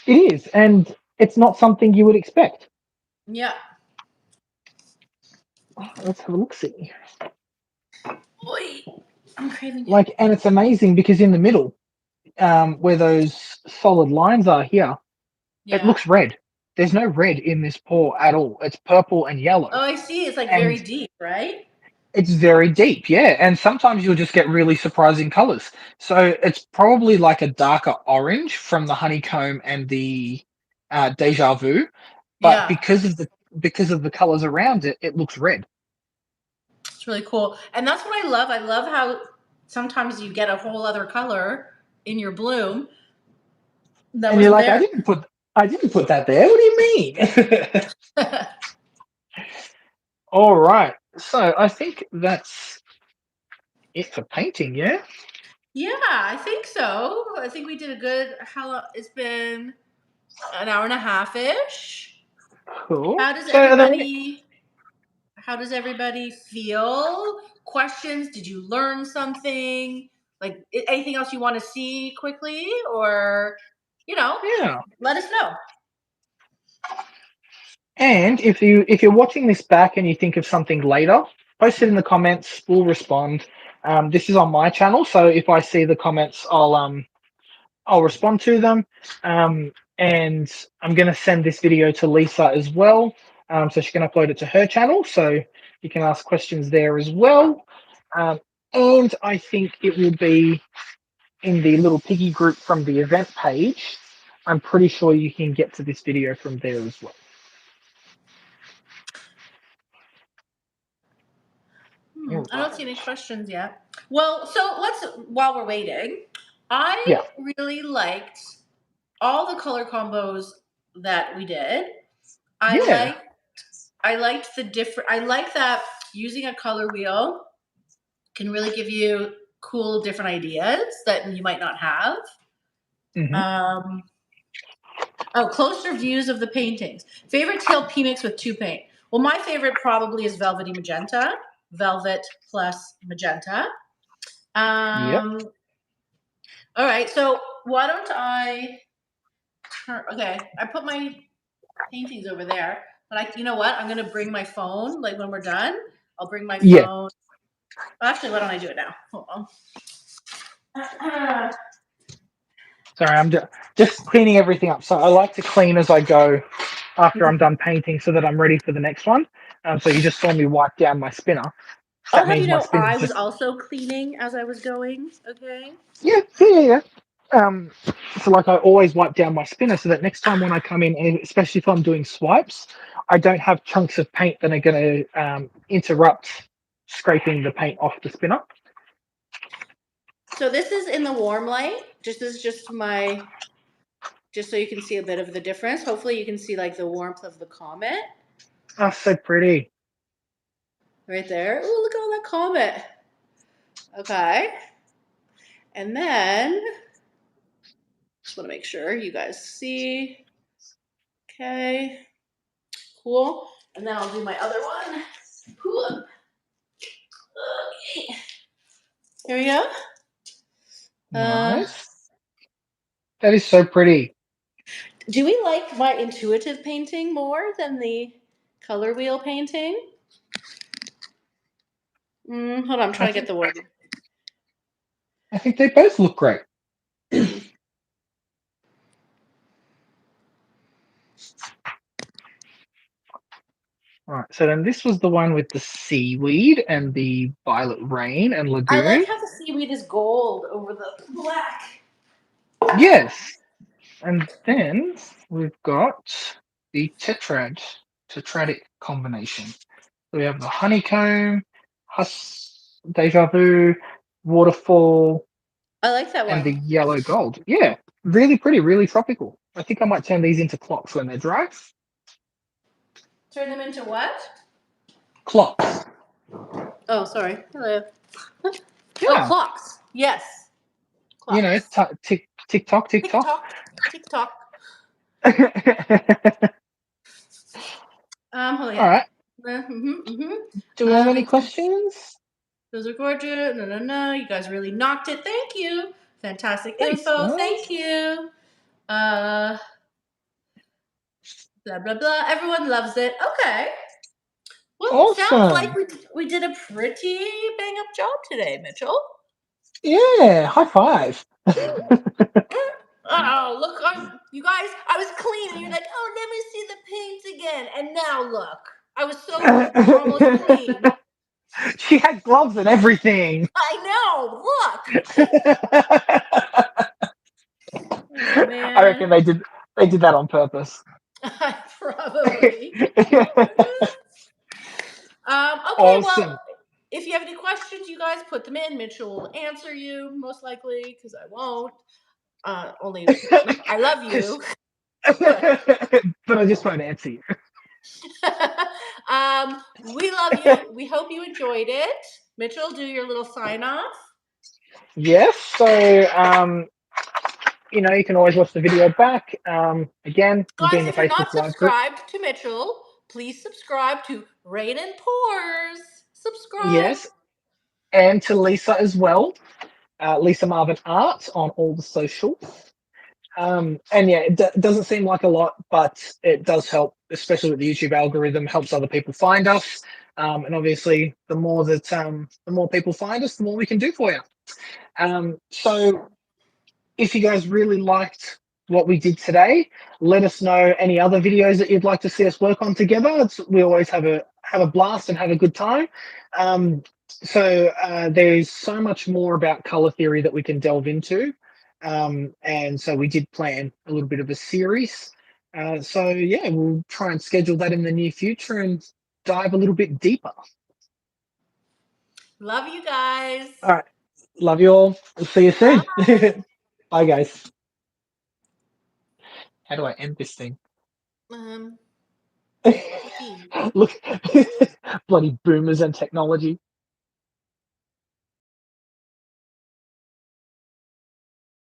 It is, and it's not something you would expect. Yeah. Let's have a look see. Oy. I'm craving it. Like, and it's amazing because in the middle, where those solid lines are here, it Yeah. looks red. There's no red in this pour at all. It's purple and yellow, Oh, I see. It's like very and deep, right? it's very deep. Yeah, and sometimes you'll just get really surprising colors. So it's probably like a darker orange from the honeycomb and the deja vu, but Yeah. because of the colors around it, it looks red. It's really cool. And that's what I love. I love how sometimes you get a whole other color in your bloom that And you're wasn't like, there. I didn't put that there. What do you mean? All right. So I think that's it for painting, yeah? Yeah, I think so. I think we did a good how it's been an hour and a half ish. Cool. How does So are there any everybody how does everybody feel? Questions? Did you learn something? Like anything else you want to see quickly or you know, yeah. let us know. And if you're watching this back and you think of something later, post it in the comments. We'll respond. This is on my channel, so if I see the comments, I'll respond to them. And I'm gonna send this video to Lisa as well, so she can upload it to her channel, so you can ask questions there as well. Um, and I think it will be in the little piggy group from the event page. I'm pretty sure you can get to this video from there as well. All I don't see right. any questions yet. Well, so let's while we're waiting, I Yeah. really liked all the color combos that we did. I Yeah. like I liked the different. I like that using a color wheel can really give you cool different ideas that you might not have. Hmm. Um, oh, closer views of the paintings. Favorite TLP mix with two paint. Well, my favorite probably is velvety magenta, velvet plus magenta. Yep. Um, all right, so why don't I turn? Okay, I put my paintings over there, but you know what? I'm gonna bring my phone. Like when we're done, I'll bring my Yeah. phone. Actually, why don't I do it now? Hold on. Sorry, I'm just cleaning everything up. So I like to clean as I go after I'm done painting so that I'm ready for the next one. So you just saw me wipe down my spinner. I'll That have means you my know, spinner's I was just, also cleaning as I was going. Okay. yeah, yeah, yeah, yeah. So like I always wipe down my spinner so that next time when I come in, and especially if I'm doing swipes, I don't have chunks of paint that are going to interrupt scraping the paint off the spinner. So this is in the warm light. This is just my, just so you can see a bit of the difference. Hopefully you can see like the warmth of the comet Oh, so pretty. right there. Oh, look at all that comet. Okay. And then just want to make sure you guys see. Okay. Cool. And then I'll do my other one. Cool. Okay. Here we go. Uh, Nice. That is so pretty. do we like my intuitive painting more than the color wheel painting? Hold on, I'm I trying to get think the word. I think they both look great. Hmm. All right, so then this was the one with the seaweed and the violet rain and I like lagoon. how the seaweed is gold over the black. Yes, and then we've got the tetradic combination. So we have the honeycomb, deja vu, waterfall, I like that and the one. yellow gold. Yeah, really pretty, really tropical. I think I might turn these into clocks when they're dry. Turn them into what? Clocks. Oh, sorry. Hello. Oh, Yeah, clocks. Yes, you know, clocks. tick tick tock, tick Tick tock. tock, tick tock. Oh All yeah. right. Do we have any Um, questions? those are gorgeous. No, no, no. You guys really knocked it. Thank you. Fantastic Thanks, info. Thank guys. you. Uh, blah blah blah. Everyone loves it. Okay. Well, sounds like Awesome. we did a pretty bang up job today, Mitchell. Yeah, high five. Oh, look, you guys, I was clean, and you're like, oh, let me see the paint again. And now look, I was so almost clean. She had gloves and everything. I know, look. Oh, I reckon man. they did that on purpose. Probably. Okay, well, Awesome. if you have any questions, you guys put them in. Mitchell will answer you, most likely, because I won't. Only, like, I love you, but But I just won't answer you. we love you. We hope you enjoyed it. Mitchell, do your little sign off. Yes, so you know, you can always watch the video back. Again, we'll be Guys, in the if you're not Facebook Live group. subscribed to Mitchell, please subscribe to Rain and Pours. Subscribe. Yes, and to Lisa as well. Lisa Marvin Art on all the socials. And yeah, it doesn't seem like a lot, but it does help, especially with the YouTube algorithm, helps other people find us. And obviously, the more people find us, the more we can do for you. So if you guys really liked what we did today, let us know any other videos that you'd like to see us work on together. We always have a blast and have a good time. There's so much more about color theory that we can delve into, and so we did plan a little bit of a series. So yeah, we'll try and schedule that in the near future and dive a little bit deeper. Love you guys. All right, love you all. We'll see you soon. Bye. Bye, guys. How do I end this thing? Um, Clicky. Look, bloody boomers and technology.